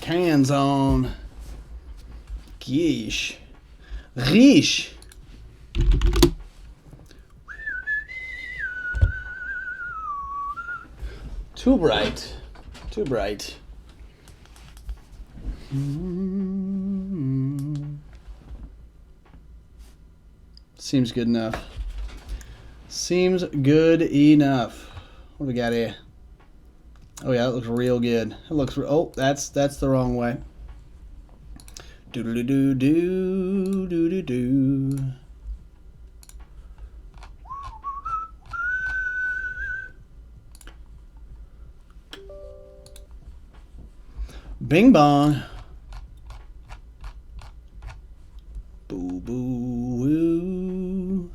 cans on. Geesh. Reesh. Too bright. Too bright. Seems good enough. Seems good enough. What do we got here? Oh yeah, that looks real good. It looks. Oh, that's the wrong way. Do do do do do do do. Bing bong. Boo boo woo.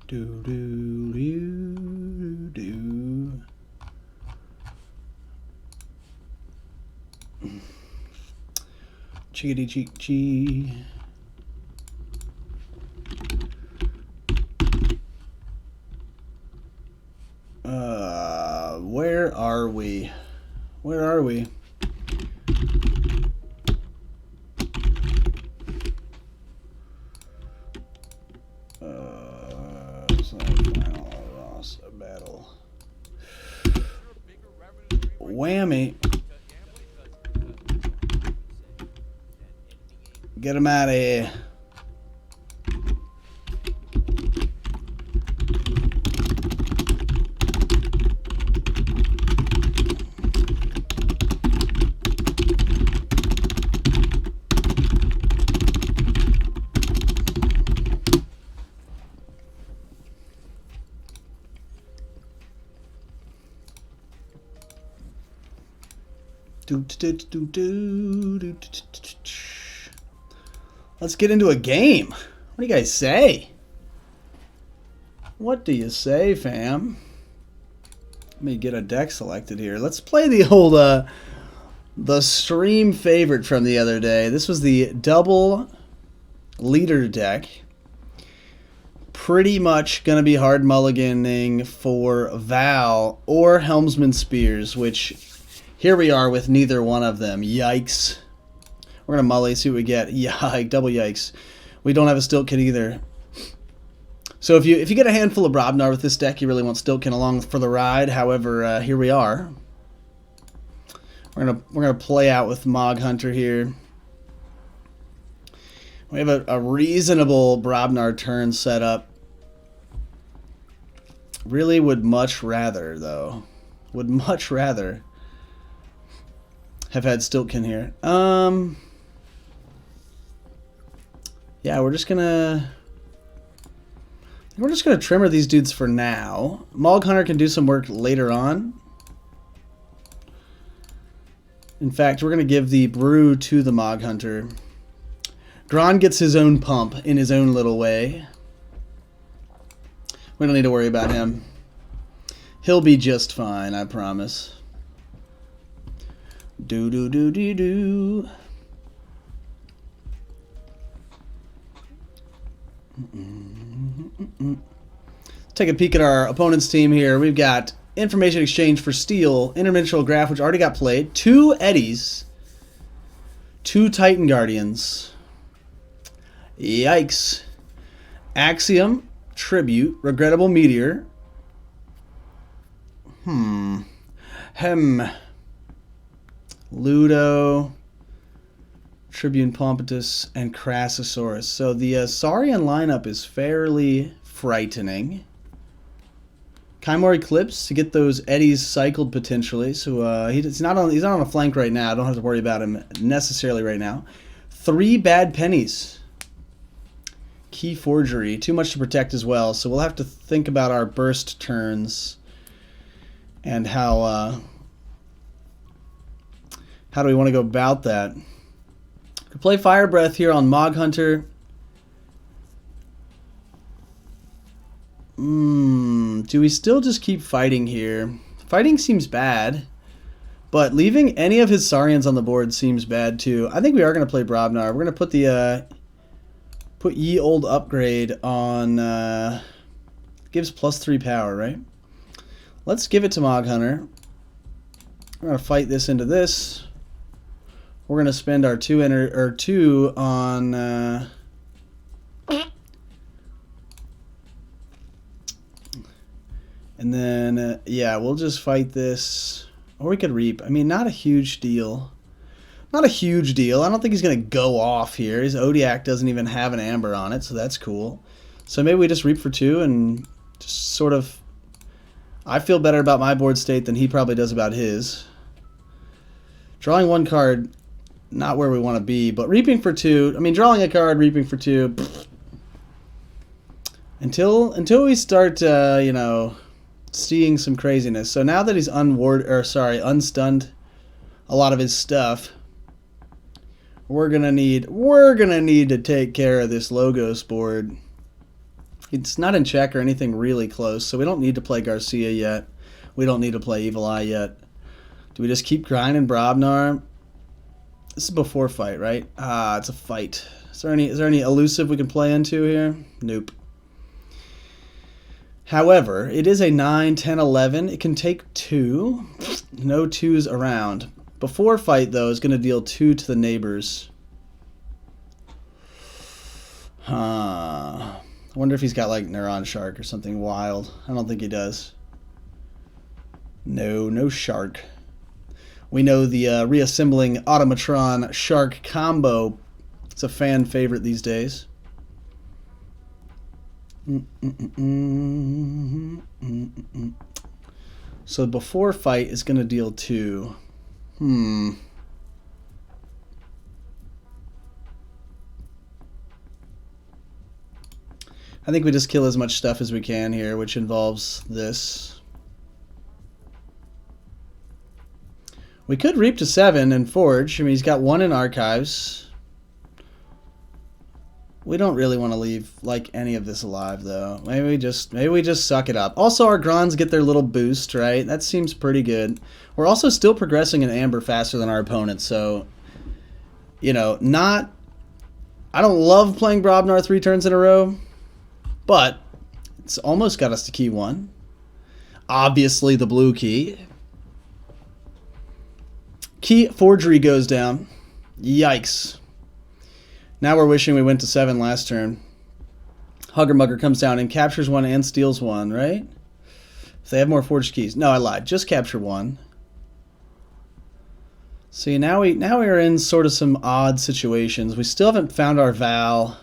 Do do do do. Chickadee cheek chee. Where are we? Where are we? Battle. Whammy. Get him out of here. Let's get into a game. What do you guys say? What do you say, fam? Let me get a deck selected here. Let's play the old the stream favorite from the other day. This was the double leader deck. Pretty much going to be hard mulliganing for Val or Helmsman Spears, which here we are with neither one of them. Yikes. We're going to mully, see what we get. Yike, double yikes. We don't have a Stiltkin either. So if you get a handful of Brobnar with this deck, you really want Stiltkin along for the ride. However, here we are. We're gonna play out with Mog Hunter here. We have a reasonable Brobnar turn set up. Really would much rather, though. Would much rather have had Stiltkin here. Yeah, we're just gonna trimmer these dudes for now. Mog Hunter can do some work later on. In fact, we're gonna give the brew to the Mog Hunter. Gron gets his own pump in his own little way. We don't need to worry about him. He'll be just fine, I promise. Do do do do do. Take a peek at our opponent's team here. We've got Information Exchange for Steel, Interdimensional Graph, which already got played, 2 Eddies, 2 Titan Guardians. Yikes. Axiom, Tribute, Regrettable Meteor. Ludo, Tribune Pompatus, and Crassosaurus. So the Saurian lineup is fairly frightening. Kymor Eclipse to get those eddies cycled potentially. So he's not on a flank right now. I don't have to worry about him necessarily right now. 3 bad pennies. Key Forgery, too much to protect as well. So we'll have to think about our burst turns and how do we want to go about that. Could play Fire Breath here on Mog Hunter. Do we still just keep fighting here? Fighting seems bad. But leaving any of his Saurians on the board seems bad too. I think we are going to play Brobnar. We're going to put the put Ye Old Upgrade on. Gives +3 power, right? Let's give it to Mog Hunter. We're going to fight this into this. We're going to spend our 2 on. And then, yeah, we'll just fight this. Or we could reap. I mean, not a huge deal. Not a huge deal. I don't think he's going to go off here. His Odiac doesn't even have an Amber on it, so that's cool. So maybe we just reap for 2 and just sort of... I feel better about my board state than he probably does about his. Drawing 1 card, not where we want to be, but reaping for 2. I mean, drawing a card, reaping for 2. Until we start, you know... seeing some craziness. So now that he's unstunned a lot of his stuff, we're gonna need to take care of this Logos board. It's not in check or anything really close, so we don't need to play Garcia yet. We don't need to play Evil Eye yet. Do we just keep grinding Brobnar? This is before fight, right? Ah, it's a fight. Is there any elusive we can play into here? Nope. However, it is a 9, 10, 11. It can take 2. No 2s around. Before fight, though, is going to deal 2 to the neighbors. I wonder if he's got, like, Neuron Shark or something wild. I don't think he does. No Shark. We know the reassembling Automatron Shark combo. It's a fan favorite these days. So before fight is going to deal 2. I think we just kill as much stuff as we can here, which involves this. We could reap to 7 and forge. I mean, he's got 1 in archives. We don't really want to leave like any of this alive, though. Maybe we just suck it up. Also, our Grons get their little boost, right? That seems pretty good. We're also still progressing in Amber faster than our opponents, so you know, I don't love playing Brobnar 3 turns in a row, but it's almost got us to key 1. Obviously, the blue key. Key forgery goes down. Yikes. Now we're wishing we went to 7 last turn. Hugger Mugger comes down and captures 1 and steals 1, right? If they have more forged keys. No, I lied. Just capture 1. See, now we are in sort of some odd situations. We still haven't found our Val.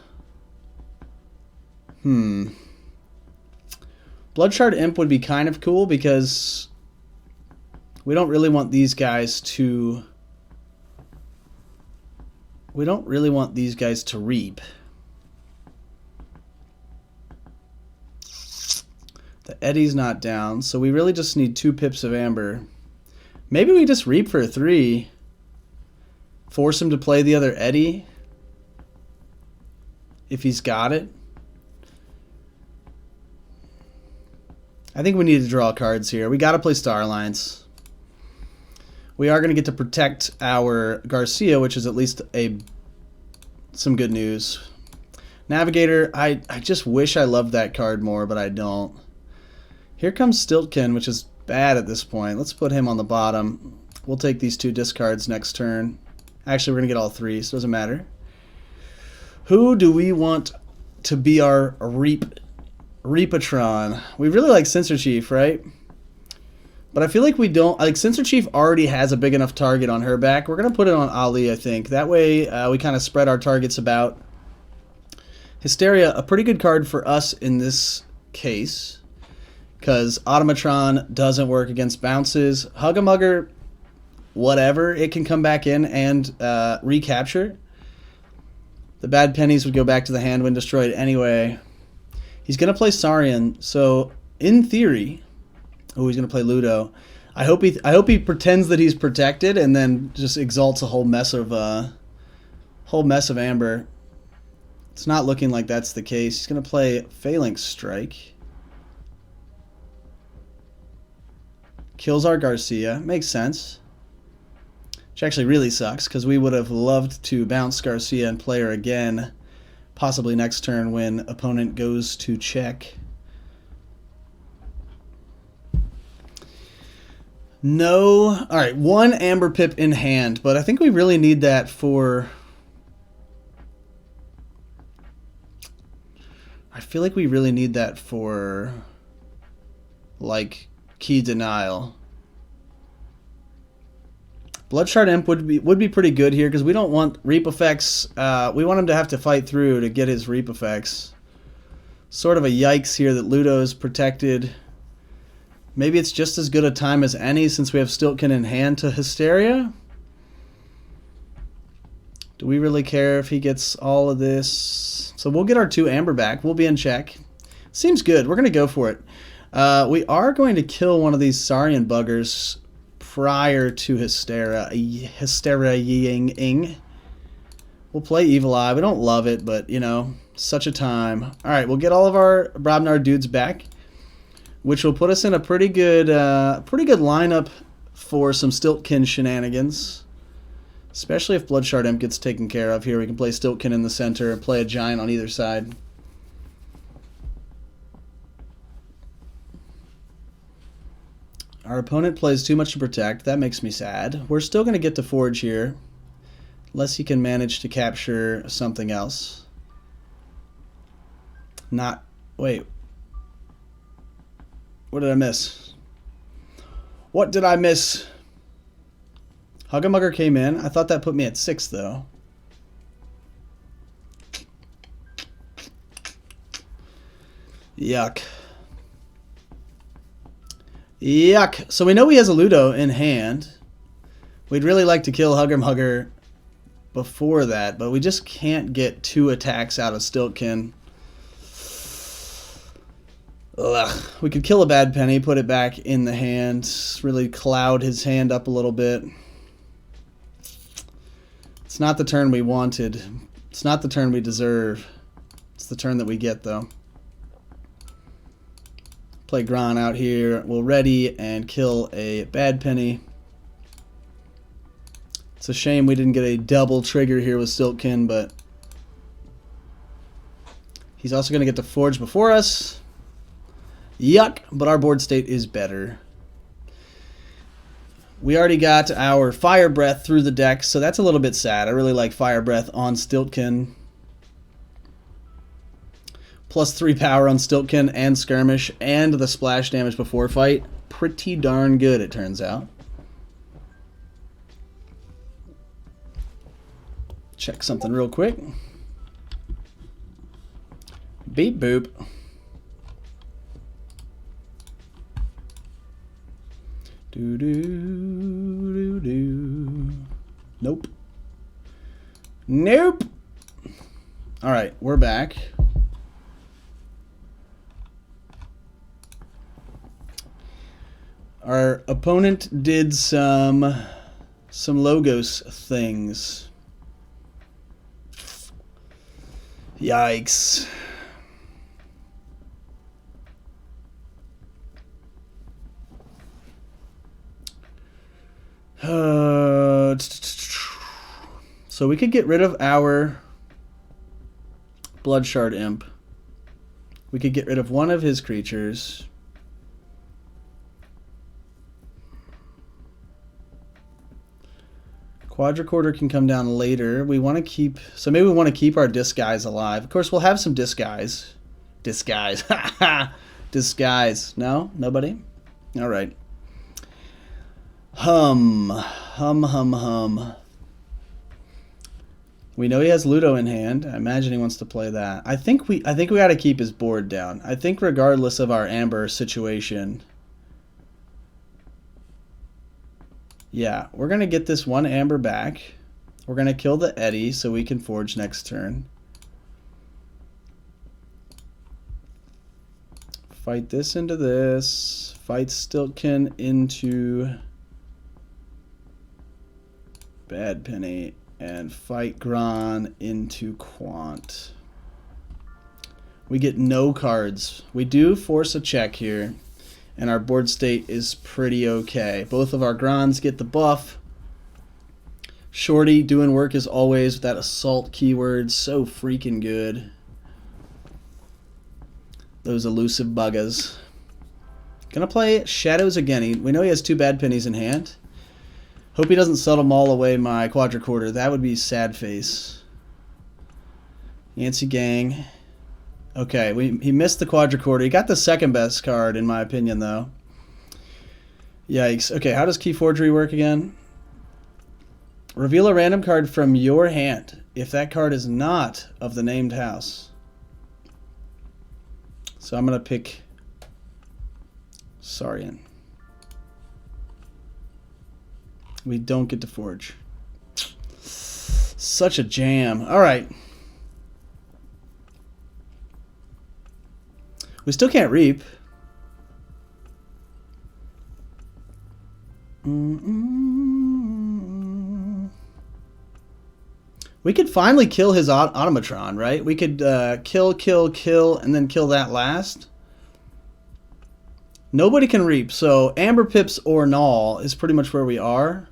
Bloodshard Imp would be kind of cool because we don't really want these guys to... We don't really want these guys to reap. The Eddie's not down, so we really just need 2 pips of Amber. Maybe we just reap for a 3. Force him to play the other Eddie. If he's got it. I think we need to draw cards here. We got to play Star Alliance. We are going to get to protect our Garcia, which is at least some good news. Navigator, I just wish I loved that card more, but I don't. Here comes Stiltkin, which is bad at this point. Let's put him on the bottom. We'll take these 2 discards next turn. Actually, we're going to get all 3, so it doesn't matter. Who do we want to be our Reapatron? We really like Sensor Chief, right? But I feel like we don't... Like, Sensor Chief already has a big enough target on her back. We're going to put it on Ali, I think. That way, we kind of spread our targets about. Hysteria, a pretty good card for us in this case. Because Automatron doesn't work against bounces. Hug-a-Mugger, whatever. It can come back in and recapture. The bad pennies would go back to the hand when destroyed anyway. He's going to play Saurian. So, in theory... Oh, he's gonna play Ludo. I hope he pretends that he's protected and then just exalts a whole mess of Amber. It's not looking like that's the case. He's gonna play Phalanx Strike. Kills our Garcia. Makes sense. which actually really sucks because we would have loved to bounce Garcia and play her again, possibly next turn when opponent goes to check. No. All right, 1 Amber Pip in hand, but I think we really need that for... I feel like we really need that for, like, key denial. Bloodshard Imp would be pretty good here because we don't want Reap effects. We want him to have to fight through to get his Reap effects. Sort of a yikes here that Ludo's protected. Maybe it's just as good a time as any since we have Stiltkin in hand to Hysteria. Do we really care if he gets all of this? So we'll get our 2 Amber back. We'll be in check. Seems good. We're going to go for it. We are going to kill one of these Saurian buggers prior to Hysteria-ing. We'll play Evil Eye. We don't love it, but, you know, such a time. All right, we'll get all of our Brobnar dudes back, which will put us in a pretty good lineup for some Stiltkin shenanigans. Especially if Bloodshard Imp gets taken care of here. We can play Stiltkin in the center and play a Giant on either side. Our opponent plays too much to protect. That makes me sad. We're still going to get to Forge here. Unless he can manage to capture something else. Not... Wait. What did I miss? What did I miss? Hugger came in. I thought that put me at 6, though. Yuck. Yuck. So we know he has a Ludo in hand. We'd really like to kill Hugger before that, but we just can't get 2 attacks out of Stiltkin. Ugh. We could kill a Bad Penny, put it back in the hand, really cloud his hand up a little bit. It's not the turn we wanted. It's not the turn we deserve. It's the turn that we get, though. Play Gron out here. We'll ready and kill a Bad Penny. It's a shame we didn't get a double trigger here with Stiltkin, but he's also going to get to Forge before us. Yuck, but our board state is better. We already got our Fire Breath through the deck, so that's a little bit sad. I really like Fire Breath on Stiltkin. Plus 3 power on Stiltkin and Skirmish, and the splash damage before fight. Pretty darn good, it turns out. Check something real quick. Beep boop. Do. Nope. Nope. All right, we're back. Our opponent did some Logos things. Yikes. So we could get rid of our Bloodshard Imp. We could get rid of one of his creatures. Quadricorder can come down later. We want to keep... So maybe we want to keep our Disguise alive. Of course, we'll have some Disguise. Disguise. Disguise. No? Nobody? All right. Hum. We know he has Ludo in hand. I imagine he wants to play that. I think we got to keep his board down. I think regardless of our Amber situation... Yeah, we're going to get this 1 Amber back. We're going to kill the Eddy so we can Forge next turn. Fight this into this. Fight Stiltkin into Bad Penny. And fight Gron into Quant. We get no cards. We do force a check here. And our board state is pretty okay. Both of our Grons get the buff. Shorty doing work as always with that assault keyword. So freaking good. Those elusive buggers. Gonna play Shadows again. We know he has 2 bad pennies in hand. Hope he doesn't settle maul away my quadricorder. That would be sad face. Yancey Gang. Okay, he missed the quadricorder. He got the second best card in my opinion though. Yikes. Okay, how does Keyforgery work again? Reveal a random card from your hand if that card is not of the named house. So I'm going to pick Saurian. We don't get to forge. Such a jam. All right. We still can't reap. We could finally kill his automatron, right? We could kill, and then kill that last. Nobody can reap, so Amber Pips or Null is pretty much where we are.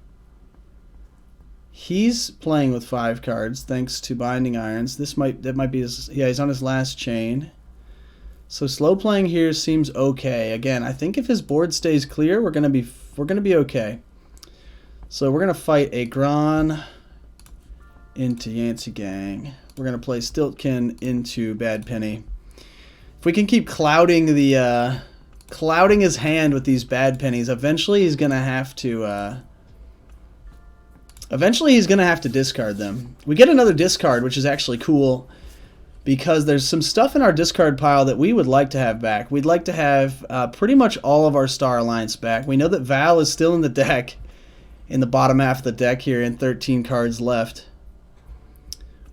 He's playing with 5 cards thanks to Binding Irons. That might be his, yeah, he's on his last chain. So slow playing here seems okay. Again, I think if his board stays clear, we're gonna be okay. So we're gonna fight a Gron into Yancey Gang. We're gonna play Stiltkin into Bad Penny. If we can keep clouding the clouding his hand with these bad pennies, eventually he's gonna have to discard them. We get another discard, which is actually cool because there's some stuff in our discard pile that we would like to have back. We'd like to have pretty much all of our Star Alliance back. We know that Val is still in the deck, in the bottom half of the deck here, and 13 cards left.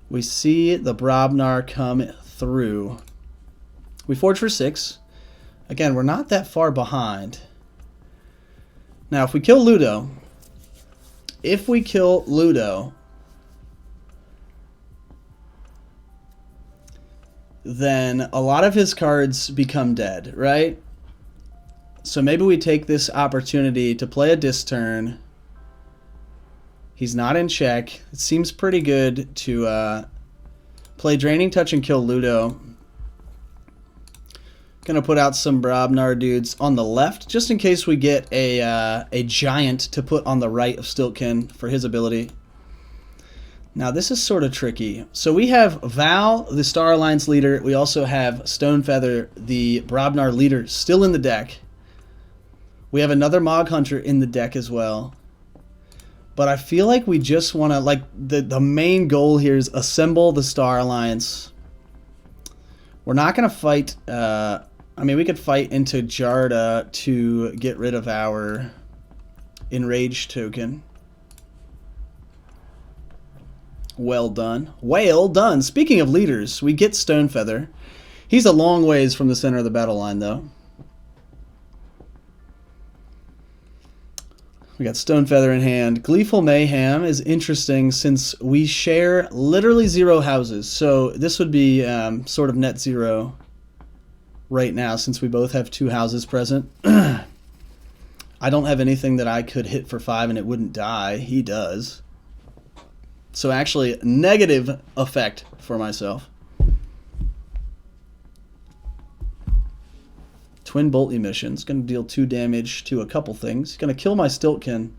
We see the Brobnar come through. We forge for 6. Again, we're not that far behind. Now, if we kill Ludo, then a lot of his cards become dead, right? So maybe we take this opportunity to play a dis turn. He's not in check. It seems pretty good to play Draining Touch and kill Ludo. Gonna put out some Brobnar dudes on the left, just in case we get a giant to put on the right of Stiltkin for his ability. Now this is sort of tricky. So we have Val, the Star Alliance leader. We also have Stonefeather, the Brobnar leader, still in the deck. We have another Mog Hunter in the deck as well. But I feel like we just want to, like, the main goal here is assemble the Star Alliance. We're not going to fight, I mean, we could fight into Jarda to get rid of our Enraged token. Well done. Well done. Speaking of leaders, we get Stonefeather. He's a long ways from the center of the battle line, though. We got Stonefeather in hand. Gleeful Mayhem is interesting since we share literally 0 houses. So this would be sort of net 0 right now since we both have 2 houses present. I don't have anything that I could hit for 5 and it wouldn't die. He does. So actually, negative effect for myself. Twin Bolt Emission. It's going to deal 2 damage to a couple things. It's going to kill my Stiltkin.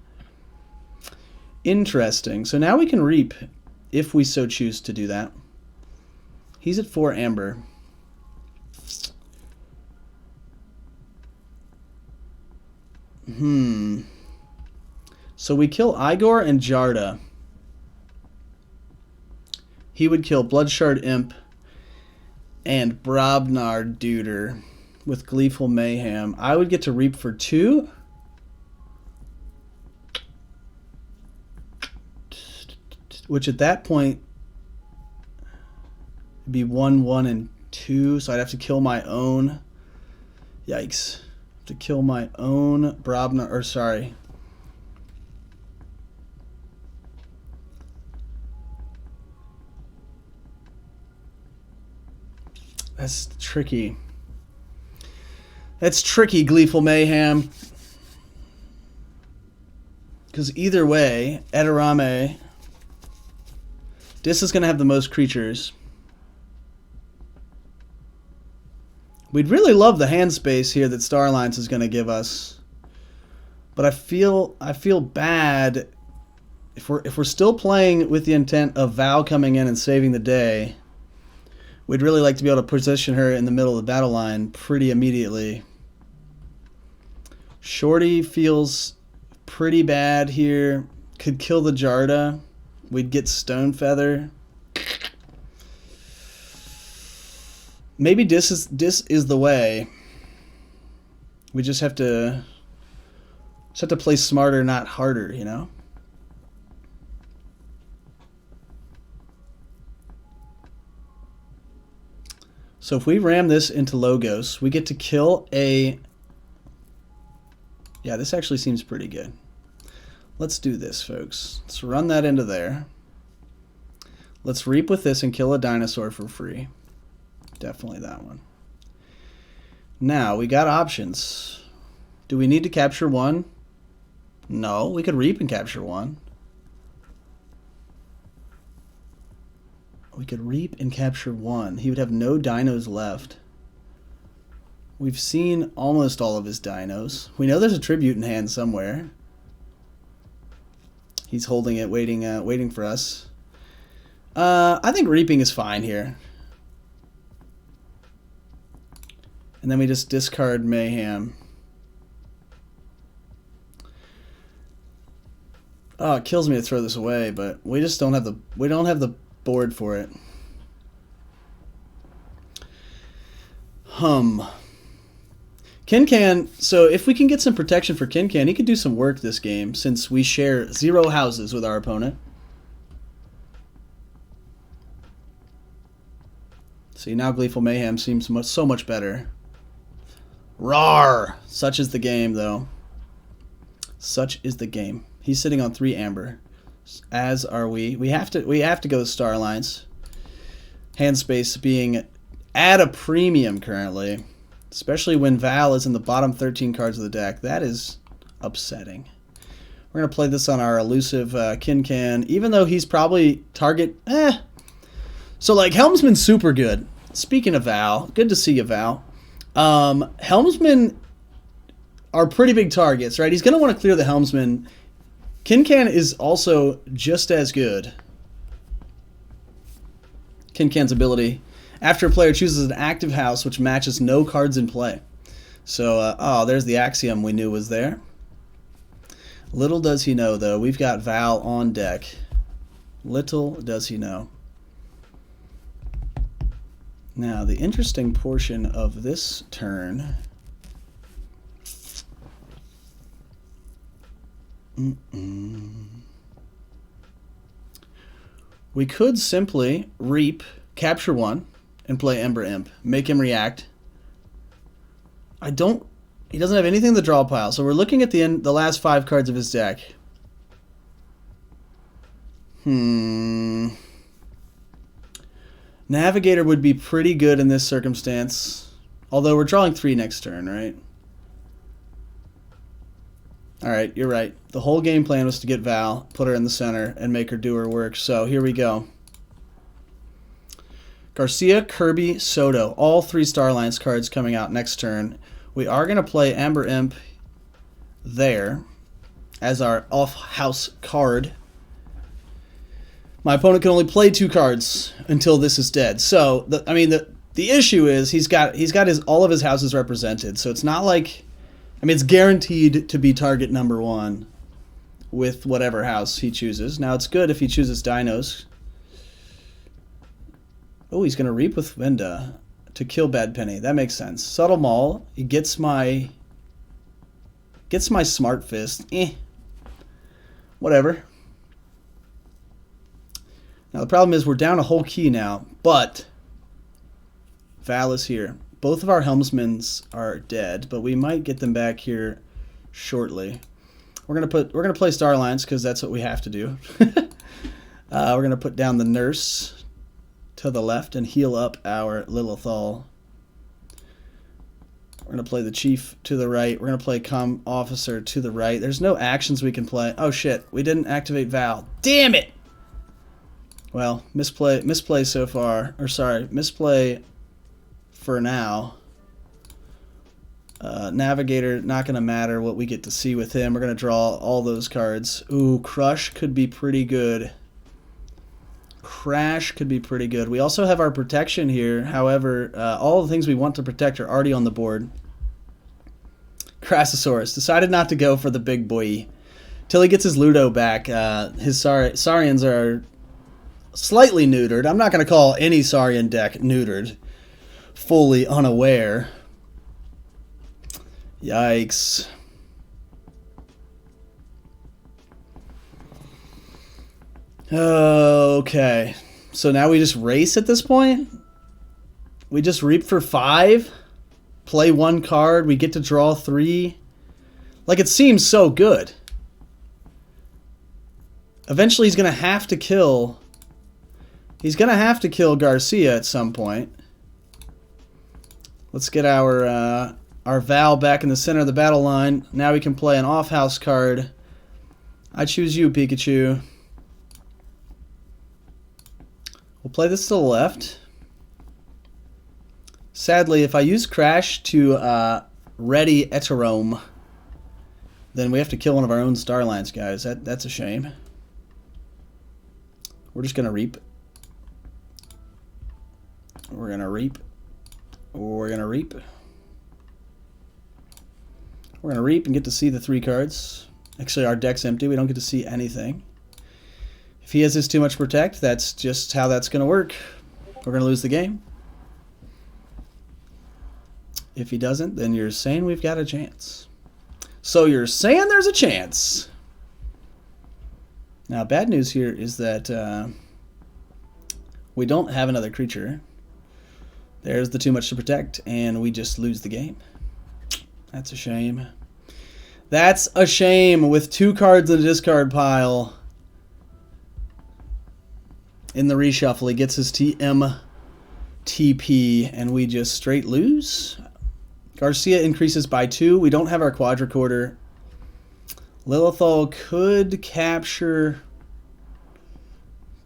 Interesting. So now we can reap if we so choose to do that. He's at 4 amber. So we kill Igor and Jarda. He would kill Bloodshard Imp and Brobnar Duder with Gleeful Mayhem. I would get to reap for 2. Which at that point would be 1, 1, and 2. So I'd have to kill my own. Yikes. To kill my own Brobnar, or sorry. That's tricky. That's tricky, Gleeful Mayhem. Because either way, Edarame Dis is going to have the most creatures. We'd really love the hand space here that Star Alliance is going to give us. But I feel bad if we're still playing with the intent of Val coming in and saving the day. We'd really like to be able to position her in the middle of the battle line pretty immediately. Shorty feels pretty bad here. Could kill the Jarda. We'd get Stone Feather. Maybe Dis is the way. We just have to play smarter, not harder, you know? So if we ram this into Logos, we get to kill a... Yeah, this actually seems pretty good. Let's do this, folks. Let's run that into there. Let's reap with this and kill a dinosaur for free. Definitely that one. Now, we got options. Do we need to capture one? No, we could reap and capture one. We could reap and capture one. He would have no dinos left. We've seen almost all of his dinos. We know there's a tribute in hand somewhere. He's holding it, waiting for us. I think reaping is fine here. And then we just discard Mayhem. Oh, it kills me to throw this away, but we just don't have the board for it. Kincan, so if we can get some protection for Kincan, he could do some work this game since we share 0 houses with our opponent. See, now Gleeful Mayhem seems so much better. Rawr! Such is the game, though. Such is the game. He's sitting on 3 amber, as are we. We have to go with Star Alliance. Hand space being at a premium currently, especially when Val is in the bottom 13 cards of the deck. That is upsetting. We're gonna play this on our elusive Kincan, even though he's probably target. So like Helmsman's super good. Speaking of Val, good to see you, Val. Helmsmen are pretty big targets, right? He's going to want to clear the Helmsman. Kincan is also just as good. Kincan's ability. After a player chooses an active house which matches no cards in play. So, oh, there's the Axiom we knew was there. Little does he know, though, we've got Val on deck. Little does he know. Now, the interesting portion of this turn... We could simply reap, capture 1, and play Ember Imp. Make him react. He doesn't have anything in the draw pile, so we're looking at the last 5 cards of his deck. Navigator would be pretty good in this circumstance. Although we're drawing 3 next turn, right? Alright, you're right. The whole game plan was to get Val, put her in the center, and make her do her work. So here we go. Garcia, Kirby, Soto. All 3 Star Alliance cards coming out next turn. We are going to play Amber Imp there as our off-house card. My opponent can only play 2 cards until this is dead. So, the issue is he's got all of his houses represented. So it's not like, it's guaranteed to be target number 1 with whatever house he chooses. Now it's good if he chooses dinos. Oh, he's going to reap with Vinda to kill Bad Penny. That makes sense. Subtle Maul. He gets my Smart Fist. Whatever. Now, the problem is we're down a whole key now, but Val is here. Both of our Helmsmans are dead, but we might get them back here shortly. We're gonna play Star Alliance because that's what we have to do. We're gonna put down the Nurse to the left and heal up our Lilithal. We're gonna play the Chief to the right. We're gonna play Com Officer to the right. There's no actions we can play. Oh shit, we didn't activate Val. Damn it! Well, misplay so far. Or sorry, misplay for now. Navigator, not going to matter what we get to see with him. We're going to draw all those cards. Ooh, Crush could be pretty good. Crash could be pretty good. We also have our protection here. However, all the things we want to protect are already on the board. Crassosaurus decided not to go for the big boy. Till he gets his Ludo back. His Saurians are slightly neutered. I'm not going to call any Saurian deck neutered. Fully unaware. Yikes. Okay. So now we just race at this point? We just reap for 5? Play 1 card. We get to draw 3? Like, it seems so good. Eventually he's going to have to kill... He's going to have to kill Garcia at some point. Let's get our Val back in the center of the battle line. Now we can play an off-house card. I choose you, Pikachu. We'll play this to the left. Sadly, if I use Crash to ready Eterome, then we have to kill one of our own Starlines, guys. That's a shame. We're just going to reap. We're going to reap. We're going to reap. We're going to reap and get to see the 3 cards. Actually, our deck's empty. We don't get to see anything. If he has this too much protect, that's just how that's going to work. We're going to lose the game. If he doesn't, then you're saying we've got a chance. So you're saying there's a chance. Now, bad news here is that we don't have another creature. There's the too much to protect, and we just lose the game. That's a shame. That's a shame with 2 cards in the discard pile. In the reshuffle, he gets his TP, and we just straight lose. Garcia increases by 2. We don't have our quadricorder. Lilithal could capture,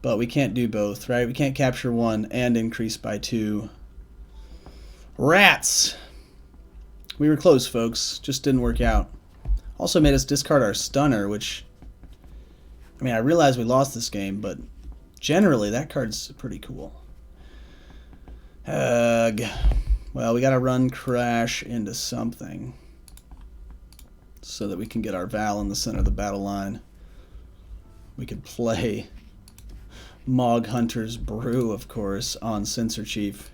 but we can't do both, right? We can't capture 1 and increase by 2. Rats! We were close, folks. Just didn't work out. Also made us discard our Stunner, which... I mean, I realize we lost this game, but generally that card's pretty cool. Ugh. Well, we gotta run Crash into something so that we can get our Val in the center of the battle line. We could play Mog Hunter's Brew, of course, on Censor Chief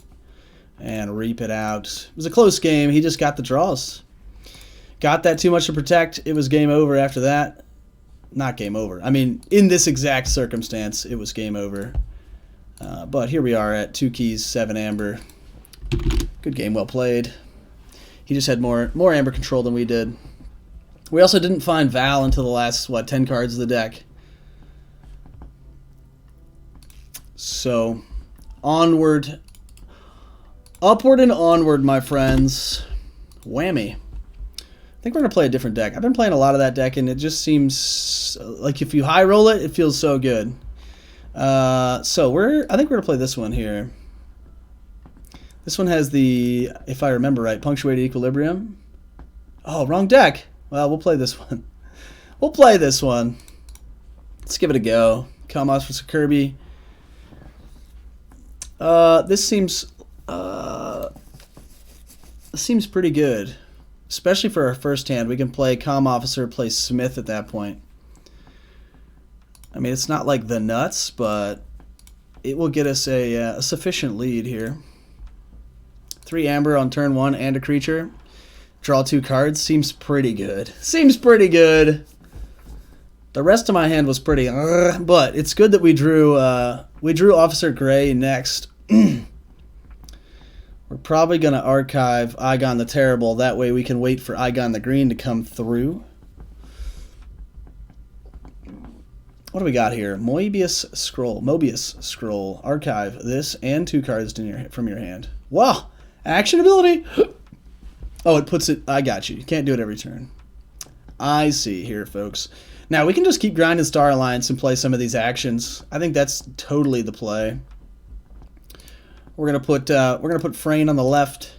and reap it out. It was a close game. He just got the draws. Got that too much to protect. It was game over after that. Not game over. I mean, in this exact circumstance, it was game over. But here we are at 2 keys, 7 amber. Good game, well played. He just had more amber control than we did. We also didn't find Val until the last, 10 cards of the deck. So, onward. Upward and onward, my friends. Whammy. I think we're going to play a different deck. I've been playing a lot of that deck, and it just seems like if you high roll it, it feels so good. I think we're going to play this one here. This one has the, if I remember right, punctuated equilibrium. Oh, wrong deck. Well, we'll play this one. We'll play this one. Let's give it a go. Comos for Kirby. This seems pretty good. Especially for our first hand. We can play Comm Officer, play Smith at that point. I mean, it's not like the nuts, but it will get us a sufficient lead here. 3 amber on turn 1 and a creature. Draw 2 cards. Seems pretty good. Seems pretty good. The rest of my hand was pretty, but it's good that we drew Officer Gray next. We're probably going to archive Igon the Terrible. That way we can wait for Igon the Green to come through. What do we got here? Mobius Scroll. Archive this and 2 cards from your hand. Wow! Action ability! Oh, it puts it... I got you. You can't do it every turn. I see here, folks. Now we can just keep grinding Star Alliance and play some of these actions. I think that's totally the play. We're gonna put Frayne on the left.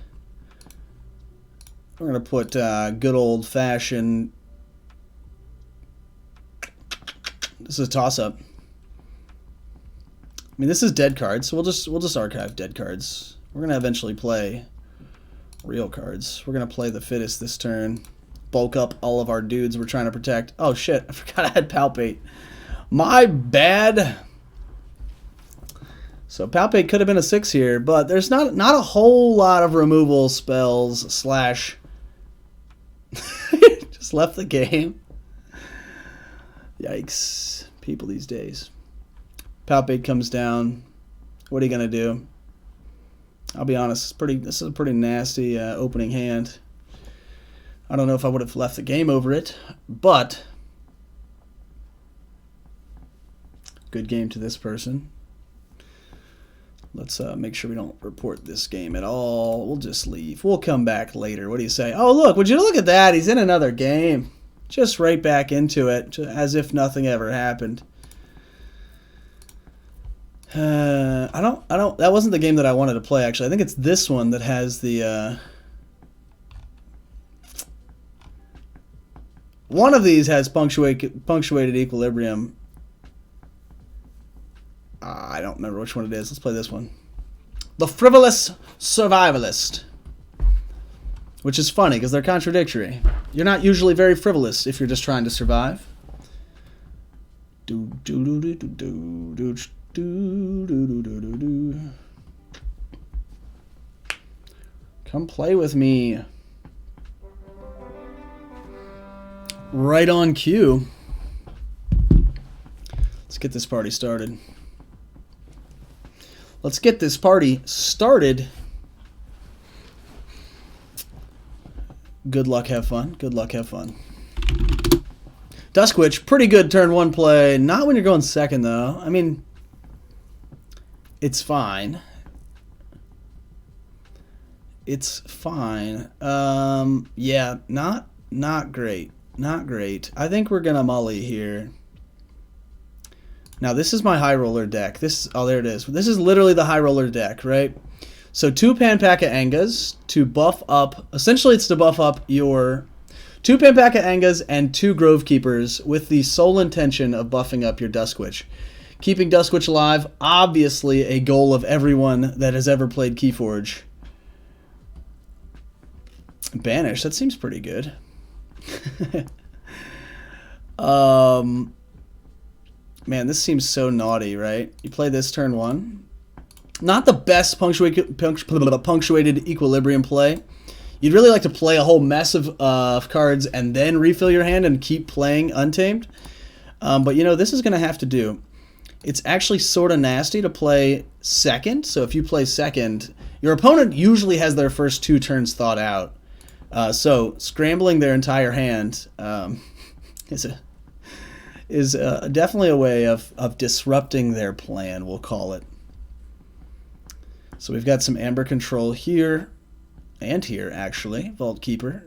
We're gonna put good old fashioned. This is a toss up. I mean, this is dead cards, so we'll just archive dead cards. We're gonna eventually play real cards. We're gonna play the fittest this turn. Bulk up all of our dudes we're trying to protect. Oh shit, I forgot I had Palpate. My bad. So Palpate could have been a 6 here, but there's not a whole lot of removal spells slash just left the game. Yikes. People these days. Palpate comes down. What are you gonna do? I'll be honest, this is a pretty nasty opening hand. I don't know if I would have left the game over it, but good game to this person. Let's make sure we don't report this game at all. We'll just leave. We'll come back later. What do you say? Oh, look, would you look at that? He's in another game. Just right back into it, as if nothing ever happened. That wasn't the game that I wanted to play, actually. I think it's this one that has the, one of these has punctuated equilibrium. I don't remember which one it is. Let's play this one. The Frivolous Survivalist. Which is funny, because they're contradictory. You're not usually very frivolous if you're just trying to survive. Come play with me. Right on cue. Let's get this party started. Let's get this party started. Good luck, have fun. Good luck, have fun. Duskwitch, pretty good turn 1 play. Not when you're going second, though. I mean, it's fine. It's fine. Yeah, not great. Not great. I think we're gonna mully here. Now this is my high roller deck. Oh, there it is. This is literally the high roller deck, right? So 2 Panpaka Engas to buff up. Essentially, it's to buff up your 2 Panpaka Engas and 2 Grove Keepers with the sole intention of buffing up your Duskwitch. Keeping Duskwitch alive, obviously a goal of everyone that has ever played Keyforge. Banish, that seems pretty good. Man, this seems so naughty, right? You play this turn 1. Not the best punctuated equilibrium play. You'd really like to play a whole mess of cards and then refill your hand and keep playing Untamed. But, you know, this is going to have to do. It's actually sort of nasty to play second. So if you play second, your opponent usually has their first 2 turns thought out. So scrambling their entire hand is definitely a way of disrupting their plan, we'll call it. So we've got some Amber Control here, and here, actually. Vault Keeper.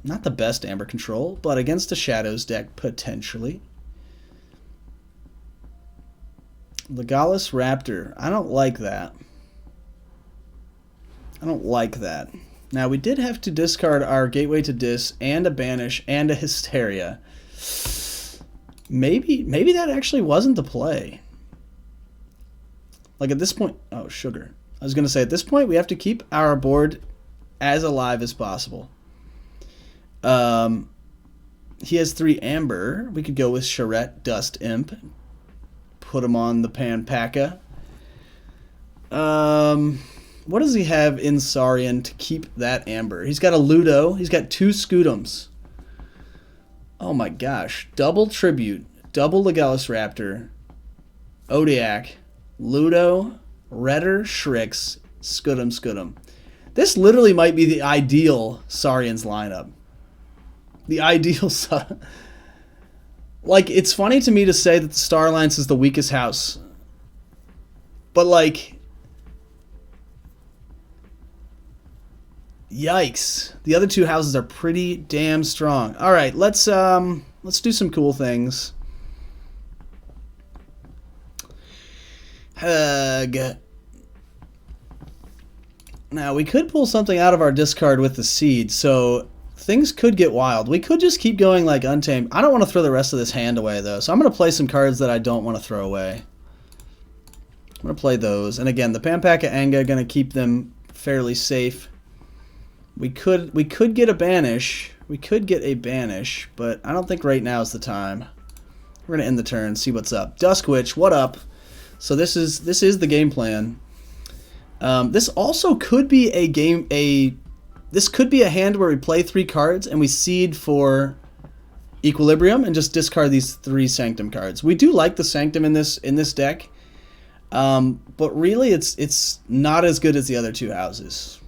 Not the best Amber Control, but against a Shadows deck, potentially. Legalis Raptor. I don't like that. I don't like that. Now, we did have to discard our Gateway to Dis and a Banish and a Hysteria. Maybe that actually wasn't the play. Like at this point... Oh, sugar. I was going to say, at this point, we have to keep our board as alive as possible. He has 3 Amber. We could go with Charette, Dust Imp. Put him on the Panpaka. What does he have in Saurian to keep that Amber? He's got a Ludo. He's got 2 Scutums. Oh my gosh. Double Tribute. Double Legalis Raptor. Odiak. Ludo. Redder. Shrix. Scutum. This literally might be the ideal Saurian's lineup. The ideal... Like, it's funny to me to say that the Star Alliance is the weakest house. But, like... Yikes. The other 2 houses are pretty damn strong. Alright, let's Let's do some cool things. Hug. Now, we could pull something out of our discard with the seed, so things could get wild. We could just keep going like Untamed. I don't want to throw the rest of this hand away, though, so I'm going to play some cards that I don't want to throw away. I'm going to play those. And again, the Pampaka Anga going to keep them fairly safe. We could get a banish. We could get a banish, but I don't think right now is the time. We're going to end the turn, see what's up. Duskwitch, what up? So this is the game plan. This also could be this could be a hand where we play 3 cards and we seed for Equilibrium and just discard these 3 Sanctum cards. We do like the Sanctum in this deck, but really it's not as good as the other 2 houses.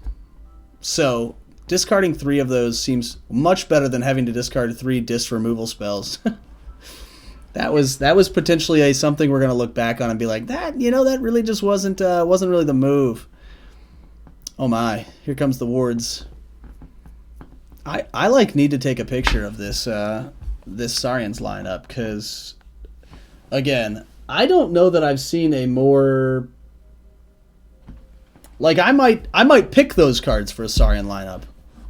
So discarding 3 of those seems much better than having to discard 3 disc removal spells. That was potentially something we're gonna look back on and be like, that really just wasn't really the move. Oh my, here comes the wards. I need to take a picture of this Saurian's lineup, because again, I don't know that I've seen a more, like, I might pick those cards for a Saurian lineup.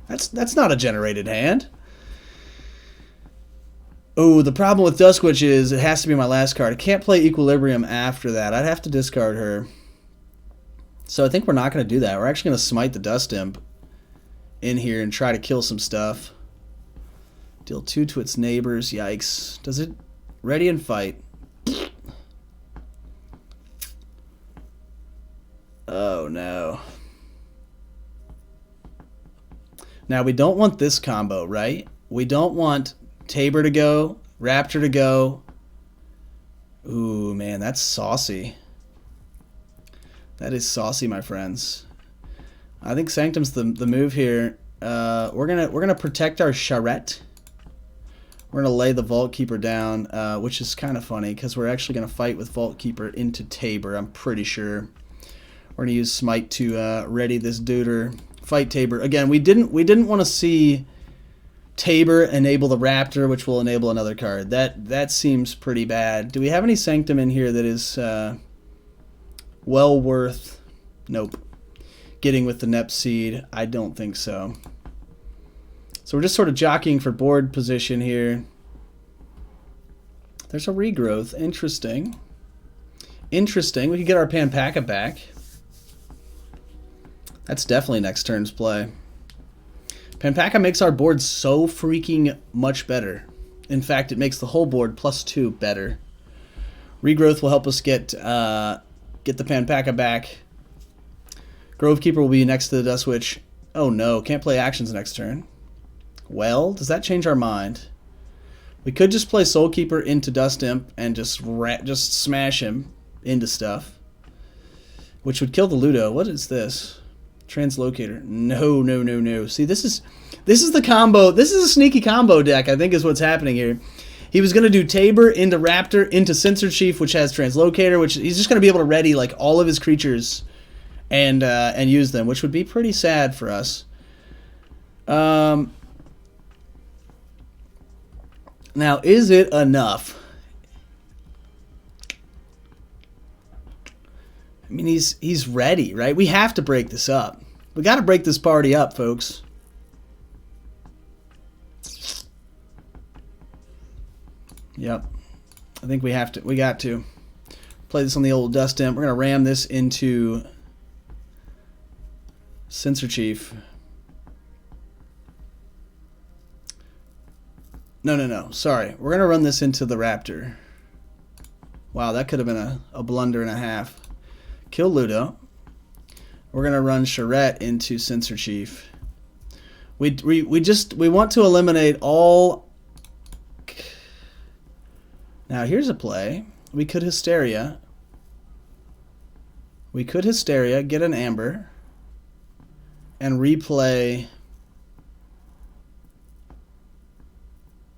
That's not a generated hand. Oh, the problem with Duskwitch is it has to be my last card. I can't play Equilibrium after that. I'd have to discard her. So I think we're not going to do that. We're actually going to smite the Dust Imp in here and try to kill some stuff. Deal 2 to its neighbors. Yikes. Does it? Ready and fight. Oh, no. Now, we don't want this combo, right? We don't want Tabor to go, Raptor to go. Ooh, man, that's saucy. That is saucy, my friends. I think Sanctum's the move here. We're gonna protect our Charette. We're gonna lay the Vault Keeper down, which is kind of funny because we're actually gonna fight with Vault Keeper into Tabor. I'm pretty sure. We're gonna use Smite to ready this duder. Fight Tabor again. We didn't want to see Tabor enable the Raptor, which will enable another card. That seems pretty bad. Do we have any Sanctum in here that is well worth? Nope. Getting with the Nep Seed? I don't think so. So we're just sort of jockeying for board position here. There's a regrowth. Interesting. Interesting. We could get our Pampaka back. That's definitely next turn's play. Pampaka makes our board so freaking much better. In fact, it makes the whole board +2 better. Regrowth will help us get the Pampaka back. Grove Keeper will be next to the Dustwitch. Oh no, can't play actions next turn. Well, does that change our mind? We could just play Soul Keeper into Dust Imp and just smash him into stuff, which would kill the Ludo. What is this? Translocator. No, no, no, no. See, this is the combo. This is a sneaky combo deck, I think is what's happening here. He was going to do Tabor into Raptor into Censored Chief, which has Translocator, which he's just going to be able to ready like all of his creatures and use them, which would be pretty sad for us. Now, is it enough? I mean, he's ready, right? We have to break this up. We got to break this party up, folks. Yep. I think we have to. We got to play this on the old Dust Imp. We're going to ram this into Censor Chief. No, no, no. Sorry. We're going to run this into the Raptor. Wow, that could have been a blunder and a half. Kill Ludo. We're going to run Charette into Censor Chief. We want to eliminate all. Now, here's a play. We could Hysteria. We could Hysteria, get an Amber, and replay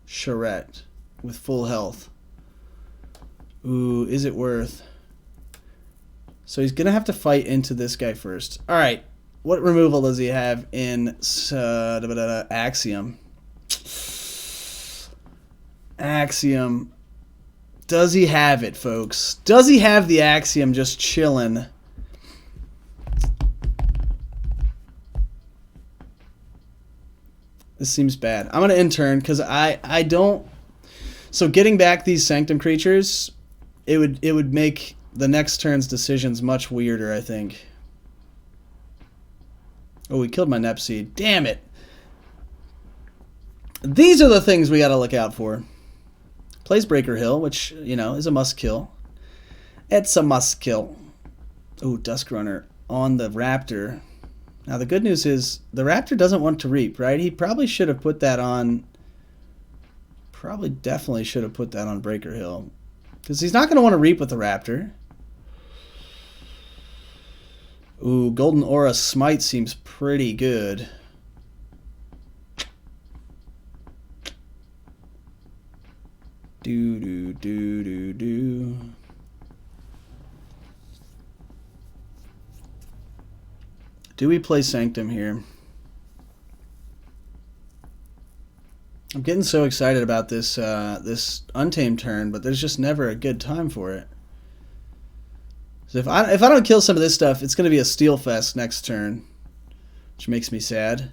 Charette with full health. Ooh, is it worth? So he's going to have to fight into this guy first. All right. What removal does he have in Axiom? Axiom. Does he have it, folks? Does he have the Axiom just chilling? This seems bad. I'm going to intern because I don't... So getting back these Sanctum creatures, it would make the next turn's decisions much weirder, I think. Oh, we killed my Nepseed. Damn it. These are the things we got to look out for. Plays Breaker Hill, which, you know, is a must kill. It's a must kill. Oh, Dusk Runner on the Raptor. Now, the good news is the Raptor doesn't want to reap, right? He probably should have put that on... Probably definitely should have put that on Breaker Hill. Because he's not going to want to reap with the Raptor. Ooh, Golden Aura Smite seems pretty good. Do. Do we play Sanctum here? I'm getting so excited about this this Untamed turn, but there's just never a good time for it. So if I don't kill some of this stuff, it's going to be a Steel Fest next turn, which makes me sad.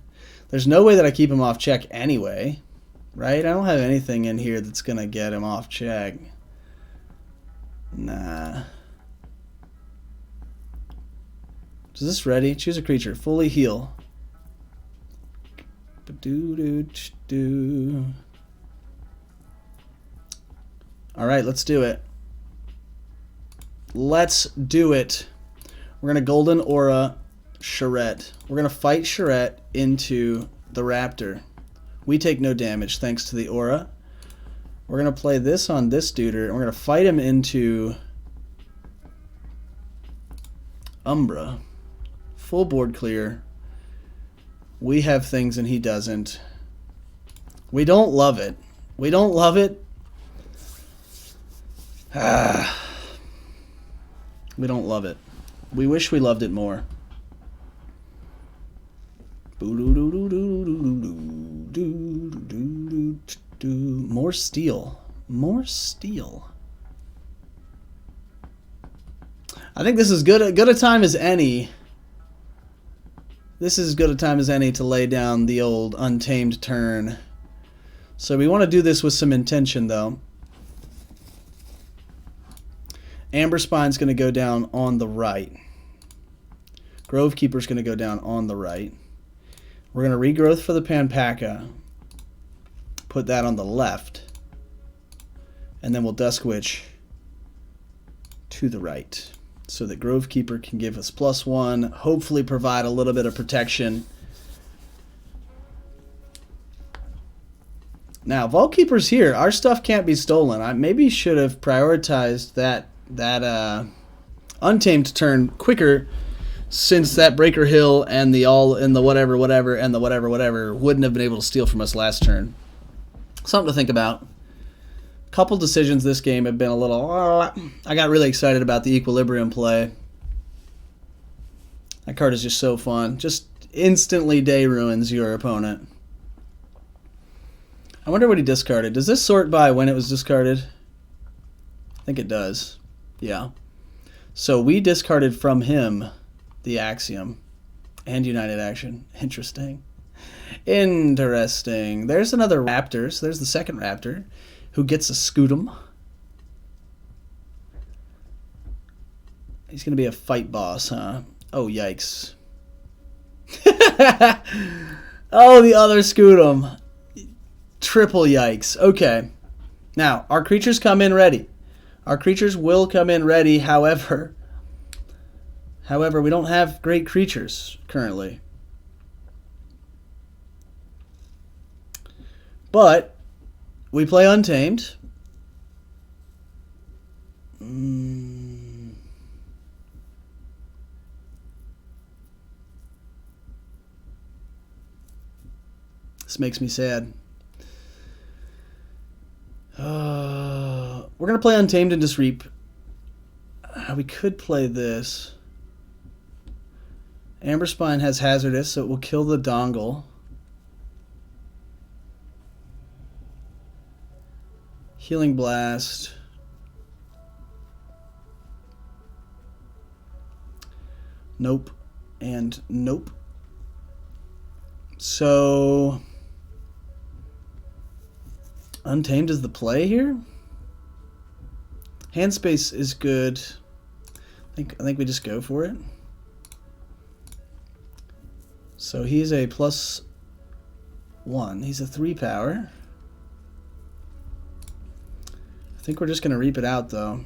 There's no way that I keep him off check anyway, right? I don't have anything in here that's going to get him off check. Nah. Is this ready? Choose a creature. Fully heal. Alright, let's do it. Let's do it. We're going to Golden Aura Charette. We're going to fight Charette into the Raptor. We take no damage thanks to the Aura. We're going to play this on this duder, and we're going to fight him into Umbra. Full board clear. We have things and he doesn't. We don't love it. We don't love it. We don't love it. We wish we loved it more. More steel. More steel. I think this is good a time as any. This is as good a time as any to lay down the old Untamed turn. So we want to do this with some intention, though. Amber Spine's going to go down on the right. Grovekeeper's going to go down on the right. We're going to regrowth for the Panpaca. Put that on the left. And then we'll Dusk Witch to the right, so that Grovekeeper can give us +1, hopefully provide a little bit of protection. Now, Vaultkeeper's here. Our stuff can't be stolen. I maybe should have prioritized that Untamed turn quicker, since that Breaker Hill and the whatever and the whatever wouldn't have been able to steal from us last turn. Something to think about. Couple decisions this game have been a little... I got really excited about the Equilibrium play. That card is just so fun. Just instantly day ruins your opponent. I wonder what he discarded. Does this sort by when it was discarded? I think it does. Yeah. So we discarded from him the Axiom and United Action. Interesting. Interesting. There's another Raptor. So there's the second Raptor, who gets a Scootum. He's going to be a fight boss, huh? Oh, yikes. Oh, the other Scootum. Triple yikes. Okay. Now, our creatures come in ready. Our creatures will come in ready, however, we don't have great creatures currently. But we play Untamed. This makes me sad. We're going to play Untamed and just reap. We could play this. Amber Spine has Hazardous, so it will kill the dongle. Healing Blast. Nope. And nope. So Untamed is the play here. Hand space is good. I think we just go for it. So he's a +1. He's a 3 power. I think we're just going to reap it out, though.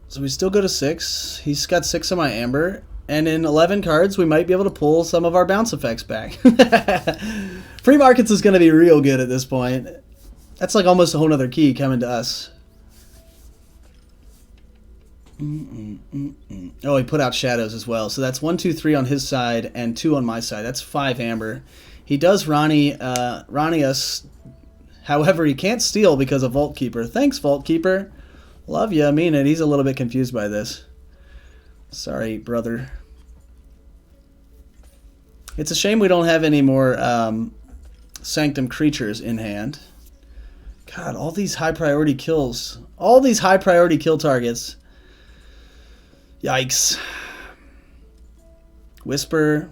So we still go to 6. He's got 6 on my Amber. And in 11 cards, we might be able to pull some of our bounce effects back. Free markets is going to be real good at this point. That's like almost a whole other key coming to us. Oh, he put out shadows as well. So that's 1, 2, 3 on his side and 2 on my side. That's 5 Amber. He does Ronnie us. However, he can't steal because of Vault Keeper. Thanks, Vault Keeper. Love you. I mean it. He's a little bit confused by this. Sorry, brother. It's a shame we don't have any more Sanctum creatures in hand. God, all these high priority kills. All these high priority kill targets. Yikes. Whisper.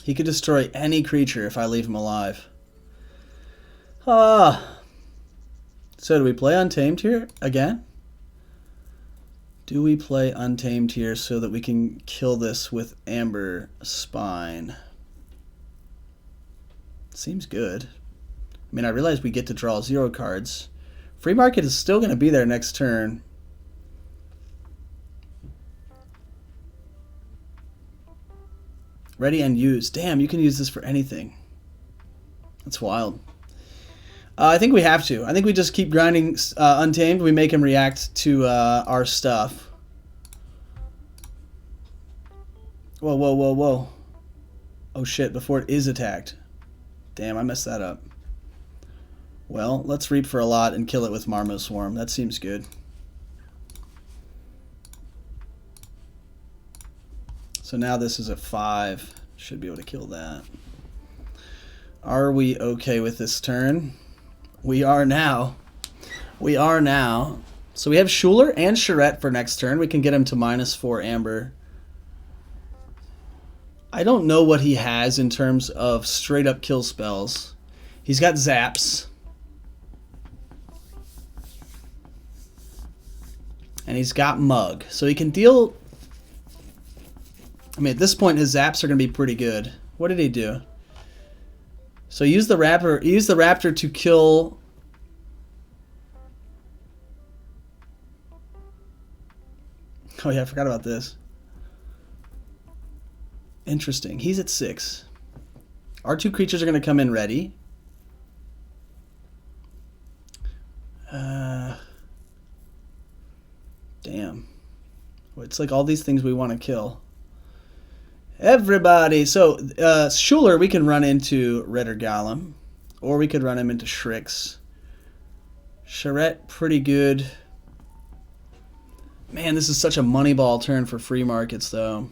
He could destroy any creature if I leave him alive. So do we play Untamed here again? Do we play Untamed here so that we can kill this with Amber Spine? Seems good. I mean, I realize we get to draw 0 cards. Free market is still going to be there next turn. Ready and use. Damn, you can use this for anything. That's wild. I think we have to. I think we just keep grinding Untamed. We make him react to our stuff. Whoa, whoa, whoa, whoa. Oh shit, before it is attacked. Damn, I messed that up. Well, let's reap for a lot and kill it with Marmo Swarm. That seems good. So now this is a 5. Should be able to kill that. Are we okay with this turn? We are now. We are now. So we have Schuler and Charette for next turn. We can get him to -4 Amber. I don't know what he has in terms of straight up kill spells. He's got zaps. And he's got Mug. So he can deal... I mean, at this point, his zaps are going to be pretty good. What did he do? So use the Raptor. Use the Raptor to kill. Oh yeah, I forgot about this. Interesting. He's at 6. Our 2 creatures are going to come in ready. Damn. It's like all these things we want to kill. Everybody. So, Schuler, we can run into Ritter Golem. Or we could run him into Shrix. Charette, pretty good. Man, this is such a moneyball turn for free markets, though.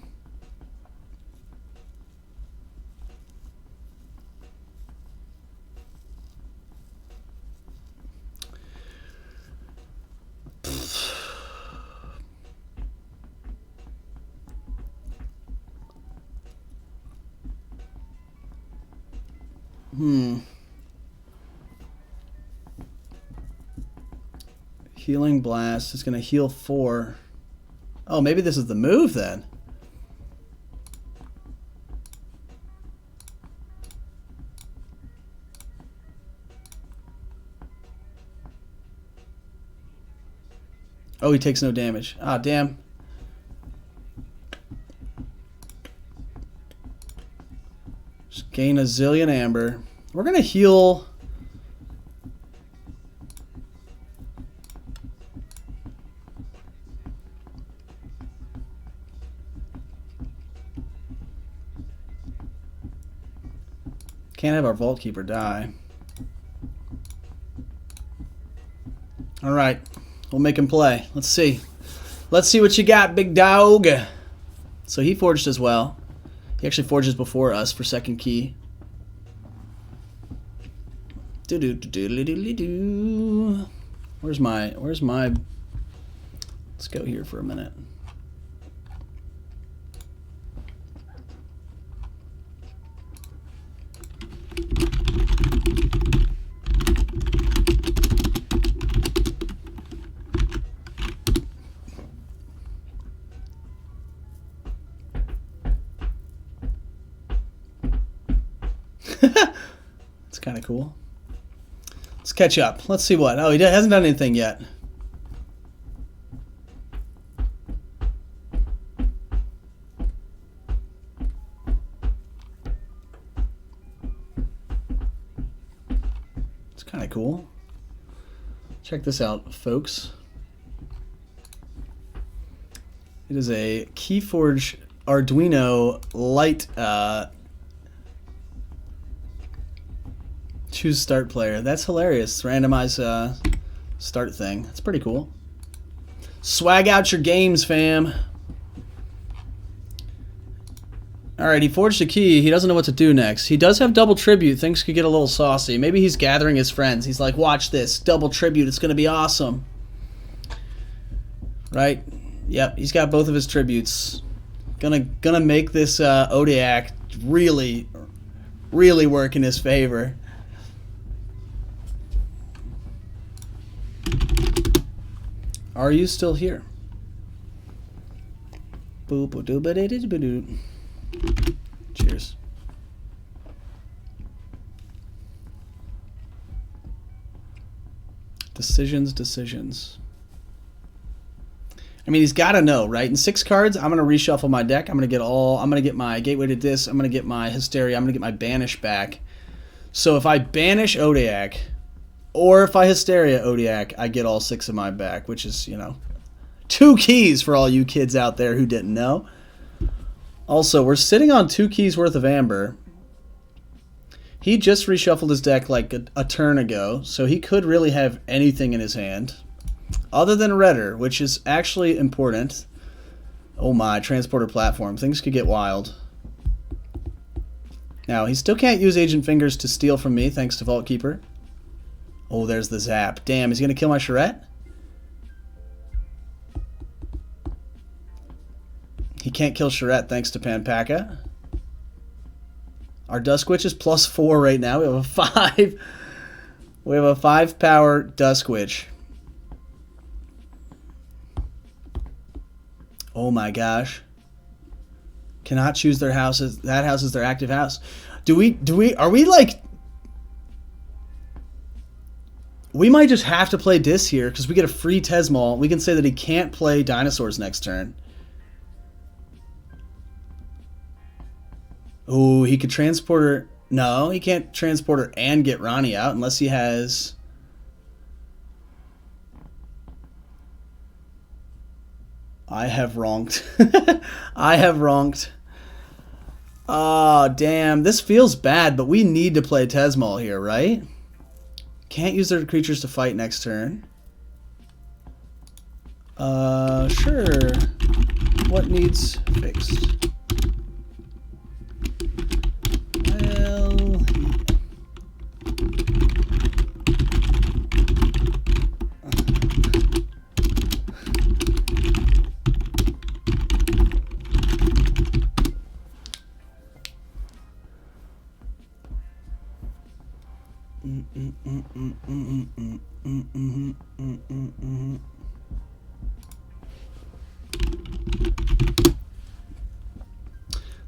Healing Blast is going to heal 4. Oh, maybe this is the move then. Oh, he takes no damage. Ah, damn. Just gain a zillion Amber. We're going to heal... Can't have our Vault Keeper die. Alright. We'll make him play. Let's see. Let's see what you got, big dog. So he forged as well. He actually forges before us for second key. Where's my... Let's go here for a minute. It's kind of cool. Let's catch up. Let's see what. Oh, he hasn't done anything yet. It's kind of cool. Check this out, folks. It is a Keyforge Arduino Lite choose start player. That's hilarious. Randomize start thing. That's pretty cool. Swag out your games, fam. Alright, he forged a key. He doesn't know what to do next. He does have double tribute. Things could get a little saucy. Maybe he's gathering his friends. He's like, watch this. Double tribute. It's going to be awesome. Right? Yep, he's got both of his tributes. Gonna make this Odiac really, really work in his favor. Are you still here? Cheers. Decisions. I mean, he's got to know, right? In 6 cards, I'm going to reshuffle my deck. I'm going to get my Gateway to Dis. I'm going to get my Hysteria. I'm going to get my Banish back. So if I banish Odiac, or if I Hysteria Odiac, I get all 6 of my back, which is, 2 keys for all you kids out there who didn't know. Also, we're sitting on 2 keys worth of Amber. He just reshuffled his deck like a turn ago, so he could really have anything in his hand. Other than Redder, which is actually important. Oh my, Transporter Platform. Things could get wild. Now, he still can't use Agent Fingers to steal from me, thanks to Vault Keeper. Oh, there's the zap. Damn, is he going to kill my Charette? He can't kill Charette thanks to Panpaka. Our Duskwitch is +4 right now. We have a 5. We have a 5 power Duskwitch. Oh my gosh. Cannot choose their houses. That house is their active house. Are we like... We might just have to play Dis here because we get a free Tesmal. We can say that he can't play Dinosaurs next turn. Oh, he could Transporter... No, he can't Transporter and get Ronnie out unless he has... I have wronged. I have wronged. Oh, damn. This feels bad, but we need to play Tesmal here, right? Can't use their creatures to fight next turn. Sure. What needs fixed? Well...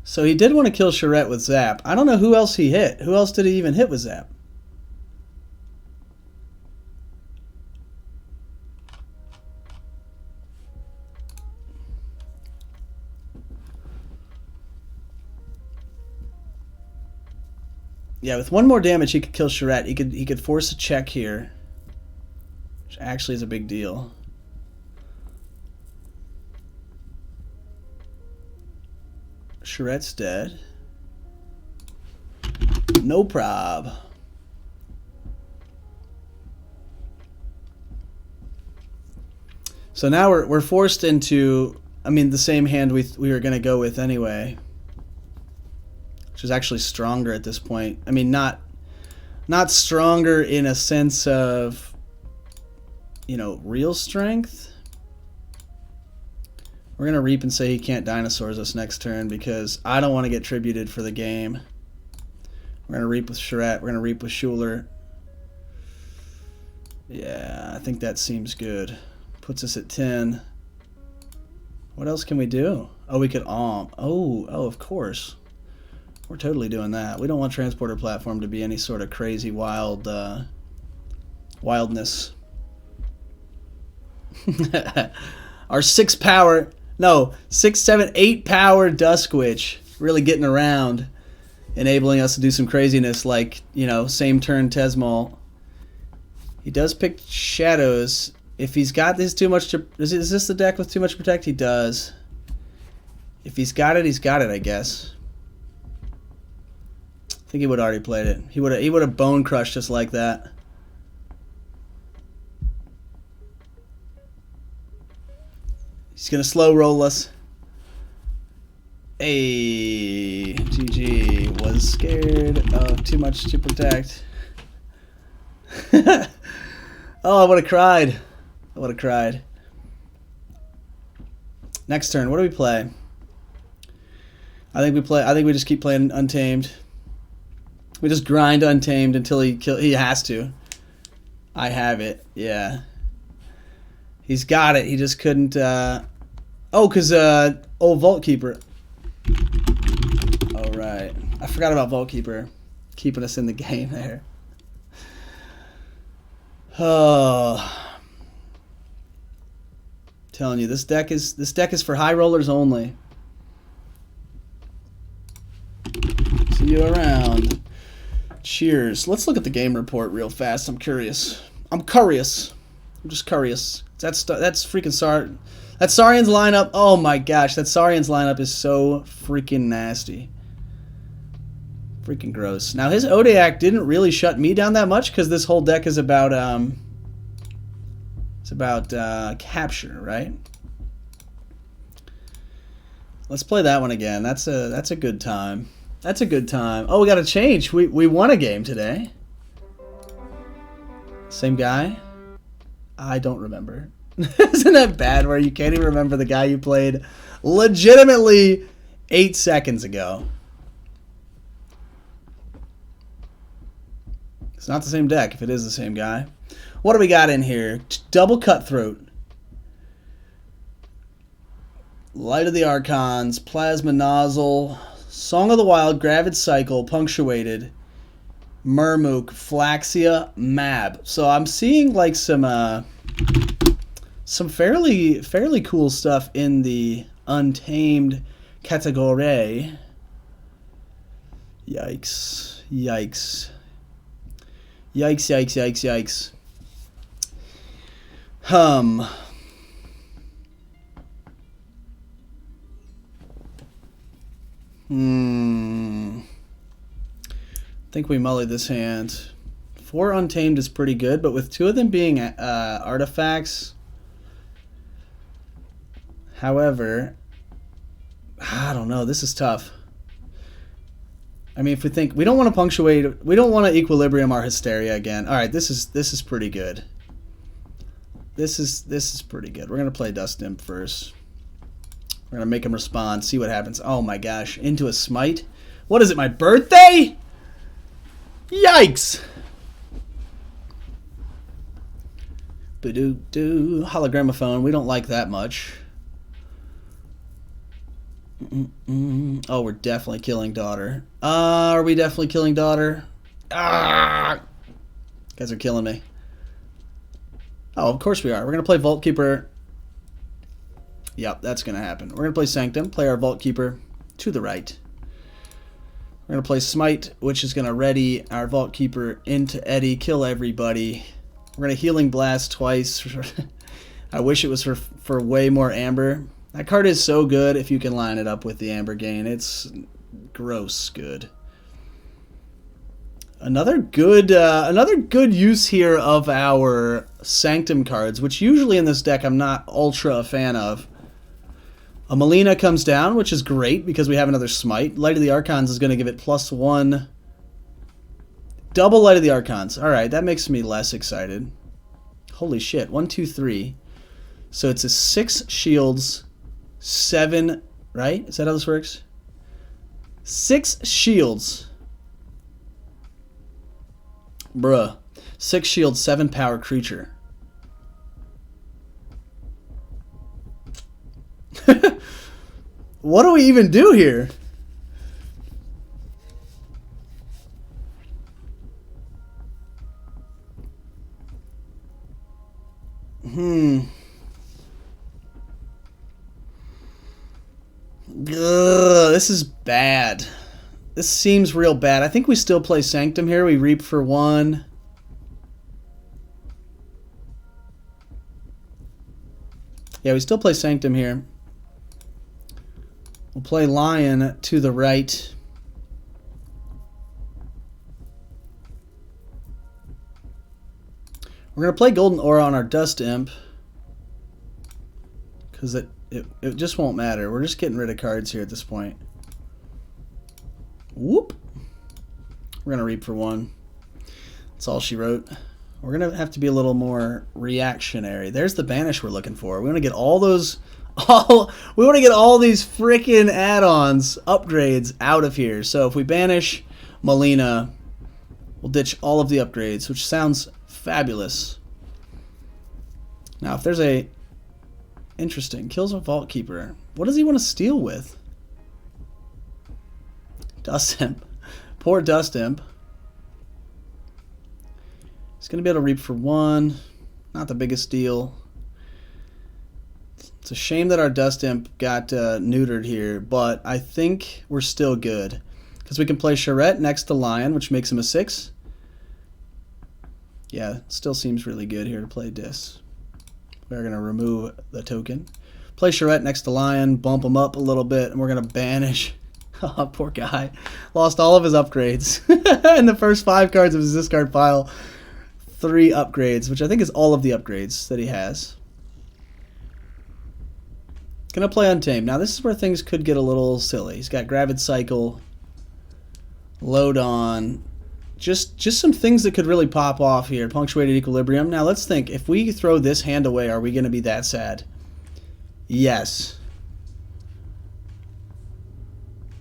So he did want to kill Charette with Zap. I don't know who else he hit. Who else did he even hit with Zap? Yeah, with 1 more damage, he could kill Charette. He could force a check here, which actually is a big deal. Charette's dead. No prob. So now we're forced into, I mean, the same hand we were going to go with anyway. which is actually stronger at this point. I mean, not stronger in a sense of, you know, real strength. We're going to Reap and say he can't Dinosaurs us next turn because I don't want to get tributed for the game. We're going to Reap with Charette. We're going to Reap with Schuler. Yeah, I think that seems good. Puts us at 10. What else can we do? Oh, we could Oh, of course. We're totally doing that. We don't want Transporter Platform to be any sort of crazy wild wildness. Our 6 power, no, 6, 7, 8 power Dusk Witch really getting around, enabling us to do some craziness like, you know, same turn Tesmal. He does pick Shadows. If he's got this too much to... Is this the deck with too much Protect? He does. If he's got it, I guess. I think he would have already played it. He would have Bone Crushed just like that. He's going to slow roll us. Hey, GG. Was scared of too much to protect. Oh, I would have cried. I would have cried. Next turn, what do we play? I think we just keep playing Untamed. We just grind Untamed until he has to. I have it. Yeah. He's got it. He just couldn't because Vault Keeper. Oh right. I forgot about Vault Keeper keeping us in the game there. Oh. Telling you, this deck is for high rollers only. See you around. Cheers. Let's look at the game report real fast. I'm curious. I'm just curious. That's freaking that Saurian's lineup. Oh my gosh, that Saurian's lineup is so freaking nasty. Freaking gross. Now his Odeac didn't really shut me down that much because this whole deck is about capture, right? Let's play that one again. That's a good time. That's a good time. Oh, we got to change. We won a game today. Same guy? I don't remember. Isn't that bad where you can't even remember the guy you played legitimately 8 seconds ago? It's not the same deck if it is the same guy. What do we got in here? Double Cutthroat. Light of the Archons, Plasma Nozzle, Song of the Wild, Gravid Cycle, Punctuated, Murmook, Flaxia, Mab. So I'm seeing like some fairly cool stuff in the Untamed category. Yikes. Yikes. Yikes, yikes, yikes, yikes. I think we mully this hand. 4 Untamed is pretty good, but with 2 of them being artifacts. However, I don't know. This is tough. I mean, if we think we don't want to punctuate, we don't want to equilibrium our Hysteria again. All right, this is pretty good. This is pretty good. We're gonna play Dust Imp first. We're gonna make him respond. See what happens. Oh my gosh! Into a Smite. What is it? My birthday? Yikes! Ba-doo-doo. Hologramophone. We don't like that much. Oh, we're definitely killing Daughter. Are we definitely killing Daughter? Ah! You guys are killing me. Oh, of course we are. We're going to play Vault Keeper. Yep, that's going to happen. We're going to play Sanctum, play our Vault Keeper to the right. We're going to play Smite, which is going to ready our Vault Keeper into Eddie, kill everybody. We're going to Healing Blast twice. I wish it was for way more Amber. That card is so good if you can line it up with the Amber Gain. It's gross good. Another good use here of our Sanctum cards, which usually in this deck I'm not ultra a fan of. A Melina comes down, which is great because we have another Smite. Light of the Archons is going to give it +1. Double Light of the Archons. Alright, that makes me less excited. Holy shit. 1, 2, 3. So it's a 6 shields, 7, right? Is that how this works? 6 shields. Bruh. 6 shields, 7 power creature. What do we even do here? This is bad. This seems real bad. I think we still play Sanctum here. We reap for 1. Yeah, we still play Sanctum here. We'll play Lion to the right. We're going to play Golden Aura on our Dust Imp. Because it just won't matter. We're just getting rid of cards here at this point. Whoop. We're going to reap for 1. That's all she wrote. We're going to have to be a little more reactionary. There's the banish we're looking for. We want to get all those... we want to get all these freaking add-ons, upgrades out of here. So if we banish Melina, we'll ditch all of the upgrades, which sounds fabulous. Now, if there's a... Interesting. Kills a Vault Keeper. What does he want to steal with? Dust Imp. Poor Dust Imp. He's going to be able to reap for 1. Not the biggest deal. It's a shame that our Dust Imp got neutered here, but I think we're still good. Because we can play Charette next to Lion, which makes him a 6. Yeah, it still seems really good here to play Dis. We're going to remove the token. Play Charette next to Lion, bump him up a little bit, and we're going to banish. Oh, poor guy. Lost all of his upgrades. In the first 5 cards of his discard pile, 3 upgrades, which I think is all of the upgrades that he has. Gonna play Untamed. Now this is where things could get a little silly. He's got Gravid Cycle, Load On, just some things that could really pop off here. Punctuated Equilibrium. Now let's think, if we throw this hand away, are we gonna be that sad? Yes.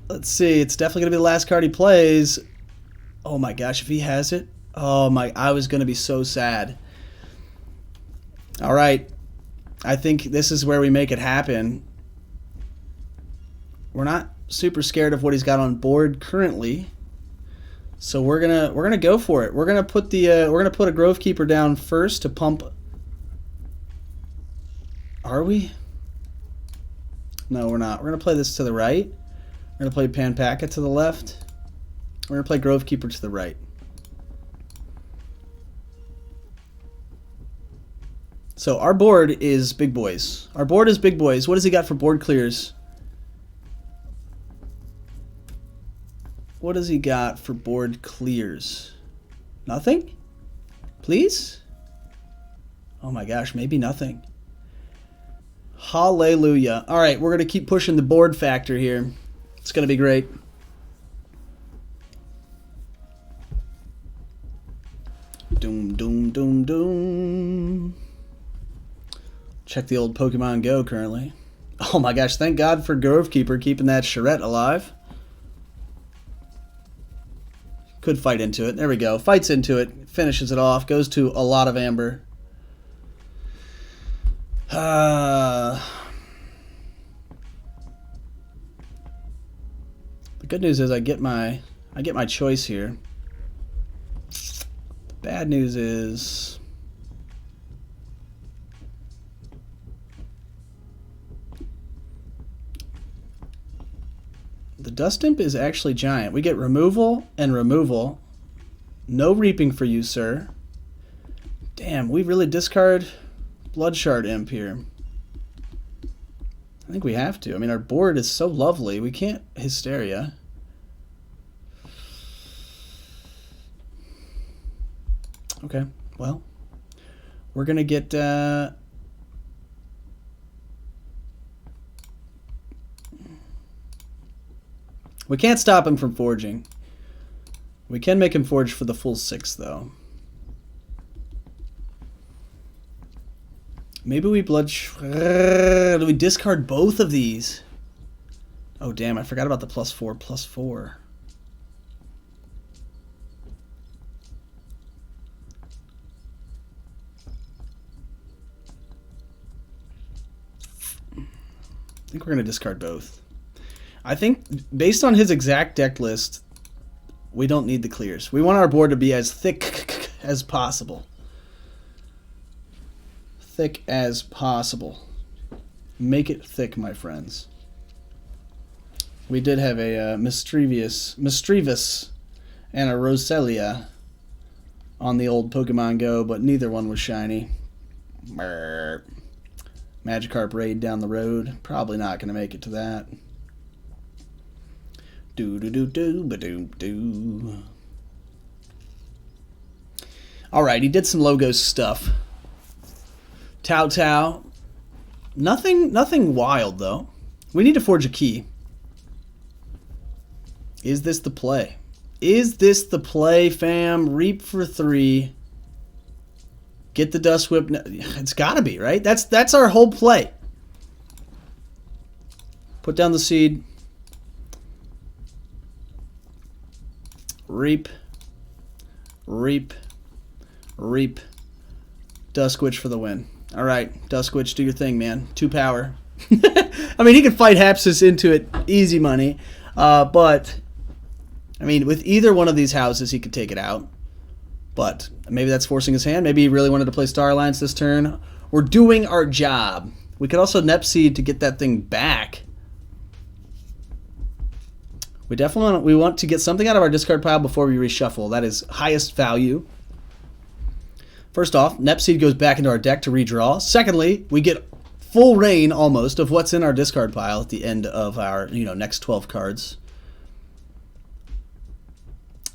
Let's see, it's definitely gonna be the last card he plays. Oh my gosh, if he has it, oh my, I was gonna be so sad. Alright. I think this is where we make it happen. We're not super scared of what he's got on board currently, so we're gonna go for it. We're gonna put a Grove Keeper down first to pump. Are we? No, we're not. We're gonna play this to the right. We're gonna play Panpaca to the left. We're gonna play Grove Keeper to the right. So our board is big boys. Our board is big boys. What has he got for board clears? What has he got for board clears? Nothing? Please? Oh my gosh, maybe nothing. Hallelujah. All right, we're going to keep pushing the board factor here. It's going to be great. Doom, doom, doom, doom. Check the old Pokemon Go currently. Oh my gosh, thank God for Grove Keeper keeping that Charette alive. Could fight into it. There we go. Fights into it. Finishes it off. Goes to a lot of amber. The good news is I get my choice here. The bad news is the Dust Imp is actually giant. We get removal and removal. No reaping for you, sir. Damn, we really discard Bloodshard Imp here. I think we have to. I mean, our board is so lovely. We can't Hysteria. Okay, well, we're going to get... We can't stop him from forging. We can make him forge for the full 6, though. Maybe we do we discard both of these? Oh, damn, I forgot about the +4/+4. I think we're going to discard both. I think, based on his exact deck list, we don't need the clears. We want our board to be as thick as possible. Thick as possible. Make it thick, my friends. We did have a Mischievous and a Roselia on the old Pokemon Go, but neither one was shiny. Magikarp raid down the road. Probably not going to make it to that. Do-do-do-do-ba-do-do. Alright, he did some logos stuff. Tao. Nothing wild, though. We need to forge a key. Is this the play? Is this the play, fam? Reap for 3. Get the Dust Whip. It's gotta be, right? That's our whole play. Put down the seed. Reap. Duskwitch for the win. Alright, Duskwitch, do your thing, man. 2 power. I mean, he could fight Hapsis into it. Easy money. But, I mean, with either one of these houses, he could take it out. But maybe that's forcing his hand. Maybe he really wanted to play Star Alliance this turn. We're doing our job. We could also Nepseed to get that thing back. We definitely want to get something out of our discard pile before we reshuffle. That is highest value. First off, Nepseed goes back into our deck to redraw. Secondly, we get full reign almost of what's in our discard pile at the end of our next 12 cards.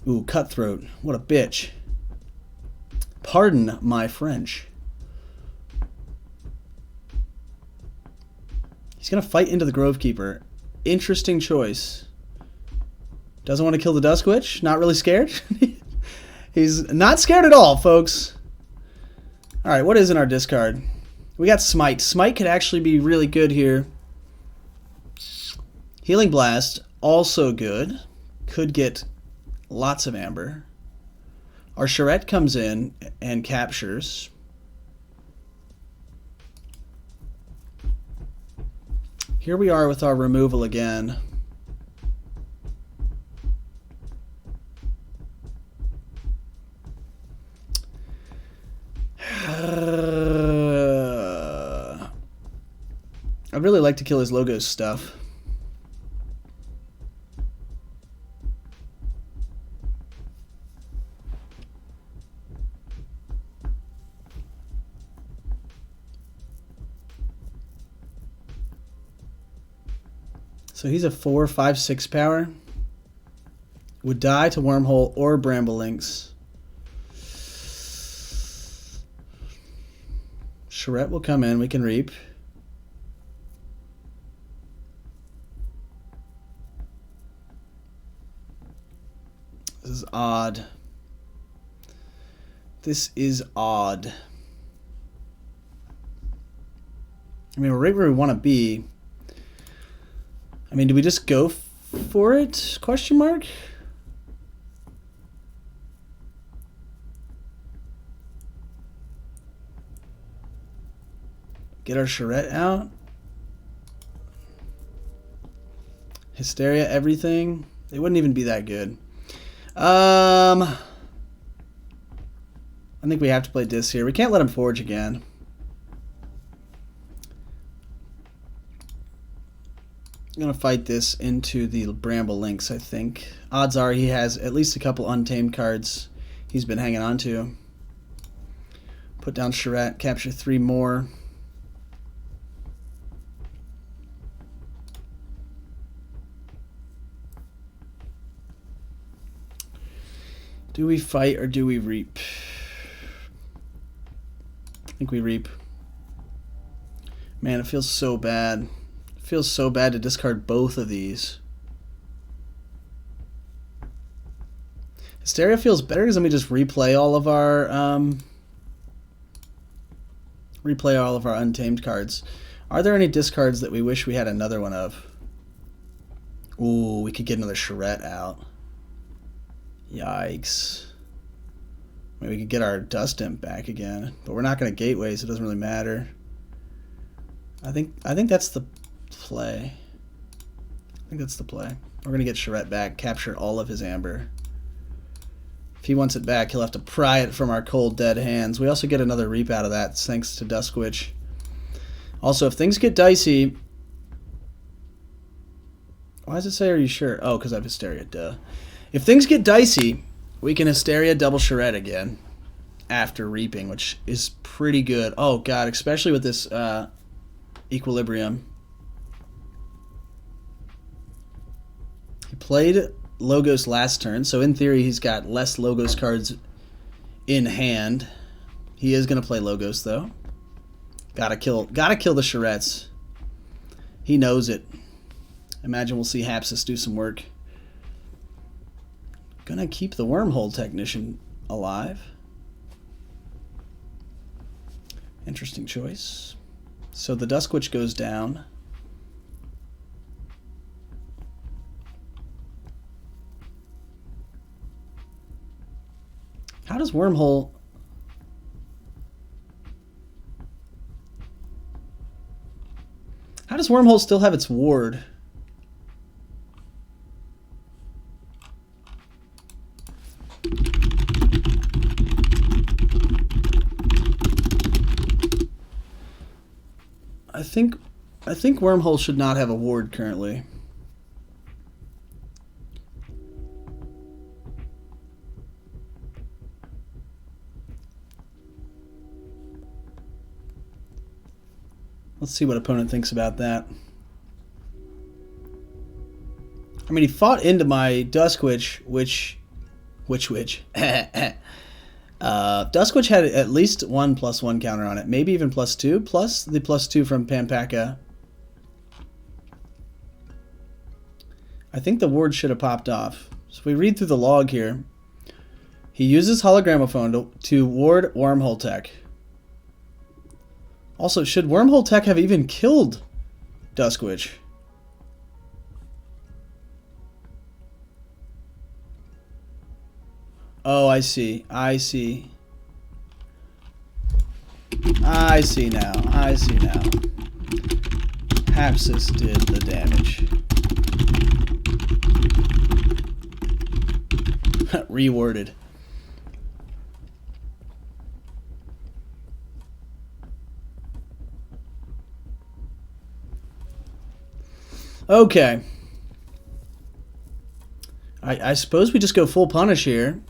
Ooh, Cutthroat. What a bitch. Pardon my French. He's going to fight into the Grovekeeper. Interesting choice. Doesn't want to kill the Duskwitch? Not really scared? He's not scared at all, folks. Alright, what is in our discard? We got Smite. Smite could actually be really good here. Healing Blast, also good. Could get lots of Amber. Our Charette comes in and captures. Here we are with our removal again. I'd really like to kill his Logos stuff. So he's a 4, 5, 6 power. Would die to Wormhole or Bramble Links. Charette will come in. We can reap. This is odd. This is odd. I mean, we're right where we want to be. I mean, do we just go for it? Question mark? Get our Charette out. Hysteria, everything. It wouldn't even be that good. I think we have to play Dis here. We can't let him forge again. I'm going to fight this into the Bramble Links, I think. Odds are he has at least a couple untamed cards he's been hanging on to. Put down Charette, capture 3 more. Do we fight or do we reap? I think we reap. Man, it feels so bad. It feels so bad to discard both of these. Hysteria feels better because then we just replay all of our untamed cards. Are there any discards that we wish we had another one of? Ooh, we could get another charrette out. Yikes. Maybe we could get our Dust Imp back again, but we're not going to gateway, so it doesn't really matter. I think that's the play. We're going to get charrette back, capture all of his amber. If he wants it back, he'll have to pry it from our cold, dead hands. We also get another reap out of that, thanks to Duskwitch. Also, if things get dicey... Why does it say, are you sure? Oh, because I have Hysteria, duh. If things get dicey, we can Hysteria double charrette again after reaping, which is pretty good. Oh, God, especially with this Equilibrium. He played Logos last turn, so in theory he's got less Logos cards in hand. He is going to play Logos, though. Gotta kill the charrettes. He knows it. Imagine we'll see Hapsis do some work. Gonna keep the Wormhole Technician alive. Interesting choice. So the Duskwitch goes down. How does Wormhole... How does Wormhole still have its ward? I think Wormhole should not have a ward currently. Let's see what opponent thinks about that. I mean, he fought into my Duskwitch, which Duskwitch had at least one +1 counter on it, maybe even +2, plus the +2 from Pampaka. I think the ward should have popped off. So if we read through the log here, he uses Hologramophone to ward Wormhole Tech. Also, should Wormhole Tech have even killed Duskwitch? Oh, I see. I see. I see now. I see now. Hapsis did the damage. Reworded. Okay. I suppose we just go full punish here.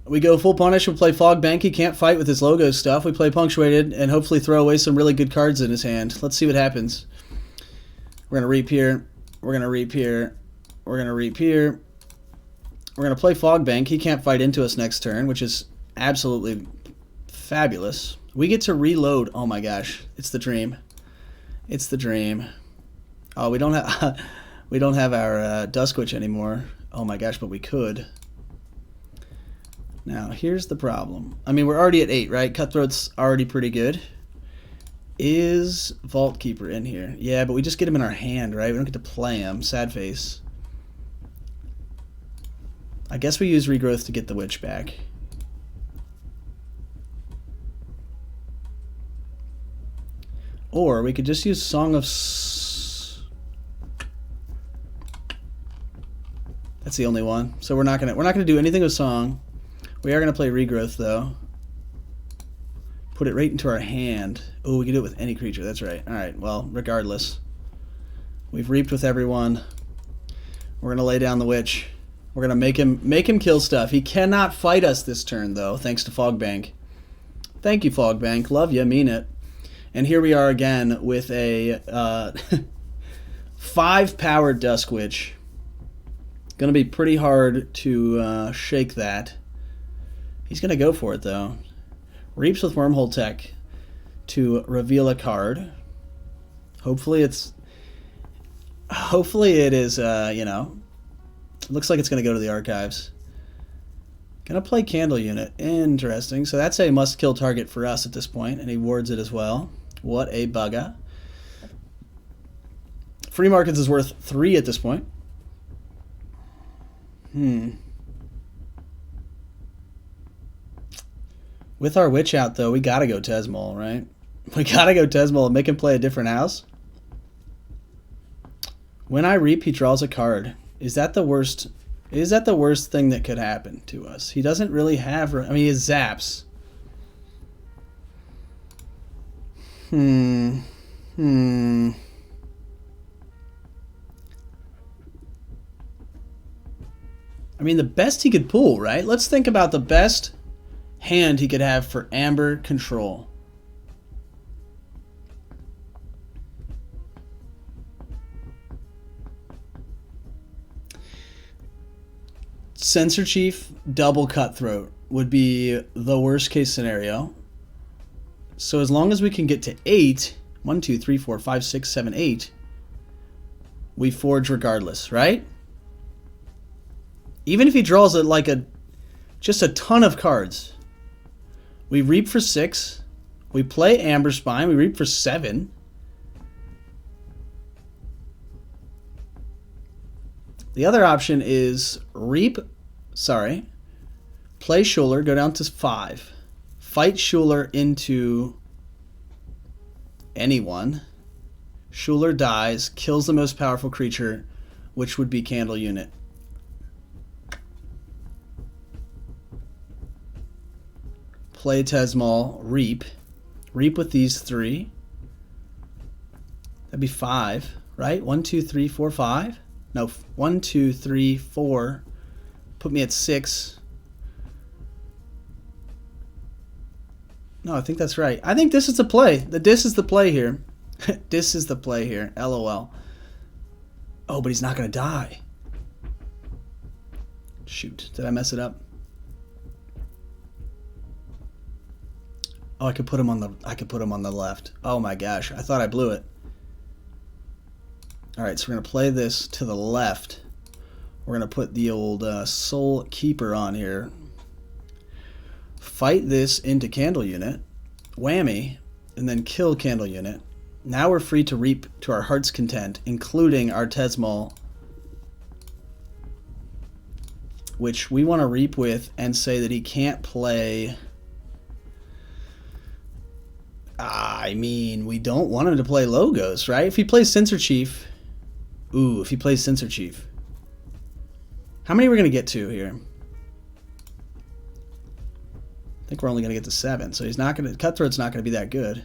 We go full punish, we play Fog Bank. He can't fight with his logo stuff. We play Punctuated and hopefully throw away some really good cards in his hand. Let's see what happens. We're going to reap here. We're going to reap here. We're going to reap here. We're going to play Fog Bank. He can't fight into us next turn, which is absolutely fabulous. We get to reload. Oh my gosh. It's the dream. It's the dream. Oh, we don't have our Duskwitch anymore. Oh my gosh, but we could. Now, here's the problem. I mean, we're already at 8, right? Cutthroat's already pretty good. Is Vault Keeper in here? Yeah, but we just get him in our hand, right? We don't get to play him. Sad face. I guess we use Regrowth to get the Witch back. Or we could just use Song of... That's the only one. So we're not gonna do anything with Song. We are going to play Regrowth, though. Put it right into our hand. Oh, we can do it with any creature. That's right. All right, well, regardless. We've reaped with everyone. We're going to lay down the Witch. We're going to make him kill stuff. He cannot fight us this turn, though, thanks to Fogbank. Thank you, Fogbank. Love you. Mean it. And here we are again with a 5-powered Duskwitch. Going to be pretty hard to shake that. He's going to go for it, though. Reaps with Wormhole Tech to reveal a card. Hopefully it is, you know, It looks like it's going to go to the archives. Gonna play Candle Unit. Interesting. So that's a must-kill target for us at this point, and he wards it as well. What a bugger. Free Markets is worth 3 at this point. With our Witch out, though, we gotta go Tesmol, right? We gotta go Tesmol and make him play a different house. When I reap, he draws a card. Is that the worst? Is that the worst thing that could happen to us? He doesn't really have... I mean, he has zaps. I mean, the best he could pull, right? Let's think about the best hand he could have for Amber control. Censor Chief, double Cutthroat would be the worst case scenario. So as long as we can get to 8, 1, 2, 3, 4, 5, 6, 7, 8, we forge regardless, right? Even if he draws just a ton of cards. We reap for 6. We play Amber Spine. We reap for 7. The other option is play Schuler, go down to 5. Fight Schuler into anyone. Schuler dies, kills the most powerful creature, which would be Candle Unit. Play Tesmol, reap. Reap with these 3. That'd be 5, right? 1, 2, 3, 4, 5. No, 1, 2, 3, 4. Put me at 6. No, I think that's right. I think this is the play. This is the play here. This is the play here. LOL. Oh, but he's not going to die. Shoot. Did I mess it up? Oh, I could put him on the left. Oh my gosh. I thought I blew it. All right, so we're going to play this to the left. We're going to put the old Soul Keeper on here. Fight this into Candle Unit. Whammy. And then kill Candle Unit. Now we're free to reap to our heart's content, including our Tesmol, which we want to reap with and say that he can't play... I mean, we don't want him to play Logos, right? If he plays Censor Chief... Ooh, if he plays Censor Chief. How many are we going to get to here? I think we're only going to get to 7, so he's not going to... Cutthroat's not going to be that good.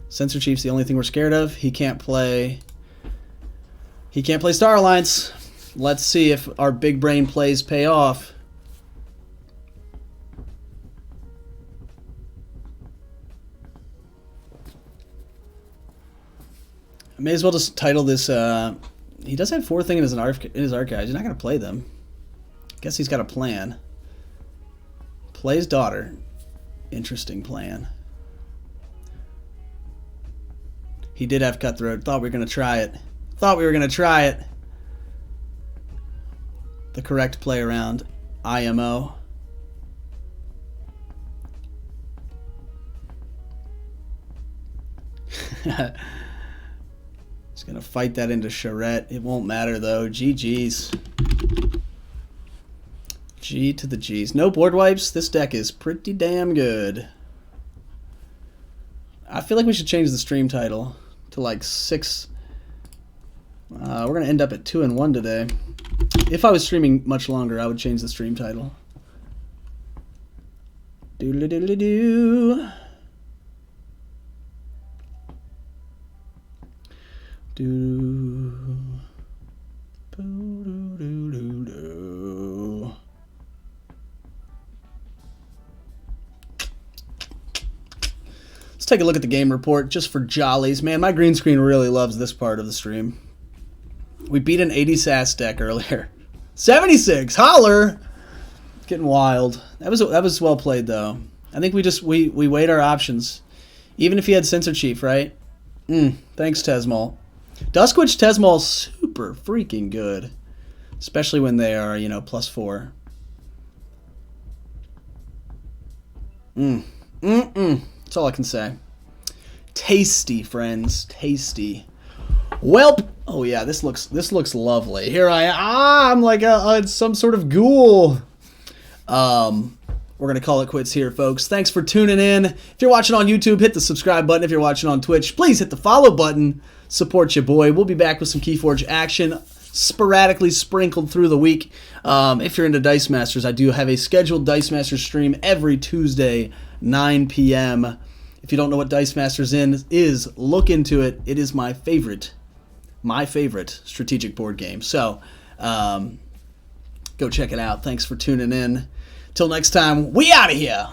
Censor Chief's the only thing we're scared of. He can't play... Star Alliance. Let's see if our big brain plays pay off. I may as well just title this, he does have 4 things in his archives. He's not going to play them. Guess he's got a plan. Plays Daughter. Interesting plan. He did have Cutthroat. Thought we were going to try it. The correct play around. IMO. Gonna fight that into Charette. It won't matter though. GG's. G to the G's. No board wipes. This deck is pretty damn good. I feel like we should change the stream title to like 6. We're gonna end up at 2 and 1 today. If I was streaming much longer, I would change the stream title. Doodly doodly doo. Let's take a look at the game report just for jollies. Man, my green screen really loves this part of the stream. We beat an 80 SAS deck earlier. 76! Holler! Getting wild. That was well played though. I think we weighed our options. Even if he had Censor Chief, right? Thanks, Tesmol. Duskwitch Tesmol, super freaking good. especially when they are, you know, +4. That's all I can say. Tasty, friends, tasty. Welp. Oh yeah, this looks lovely. Here I am. I'm like some sort of ghoul. We're gonna call it quits here, folks. Thanks for tuning in. If you're watching on YouTube, hit the subscribe button. If you're watching on Twitch, please hit the follow button. Support your boy. We'll be back with some Keyforge action, sporadically sprinkled through the week. If you're into Dice Masters, I do have a scheduled Dice Masters stream every Tuesday, 9 p.m. If you don't know what Dice Masters is, look into it. It is my favorite strategic board game. So, go check it out. Thanks for tuning in. Till next time, we out of here.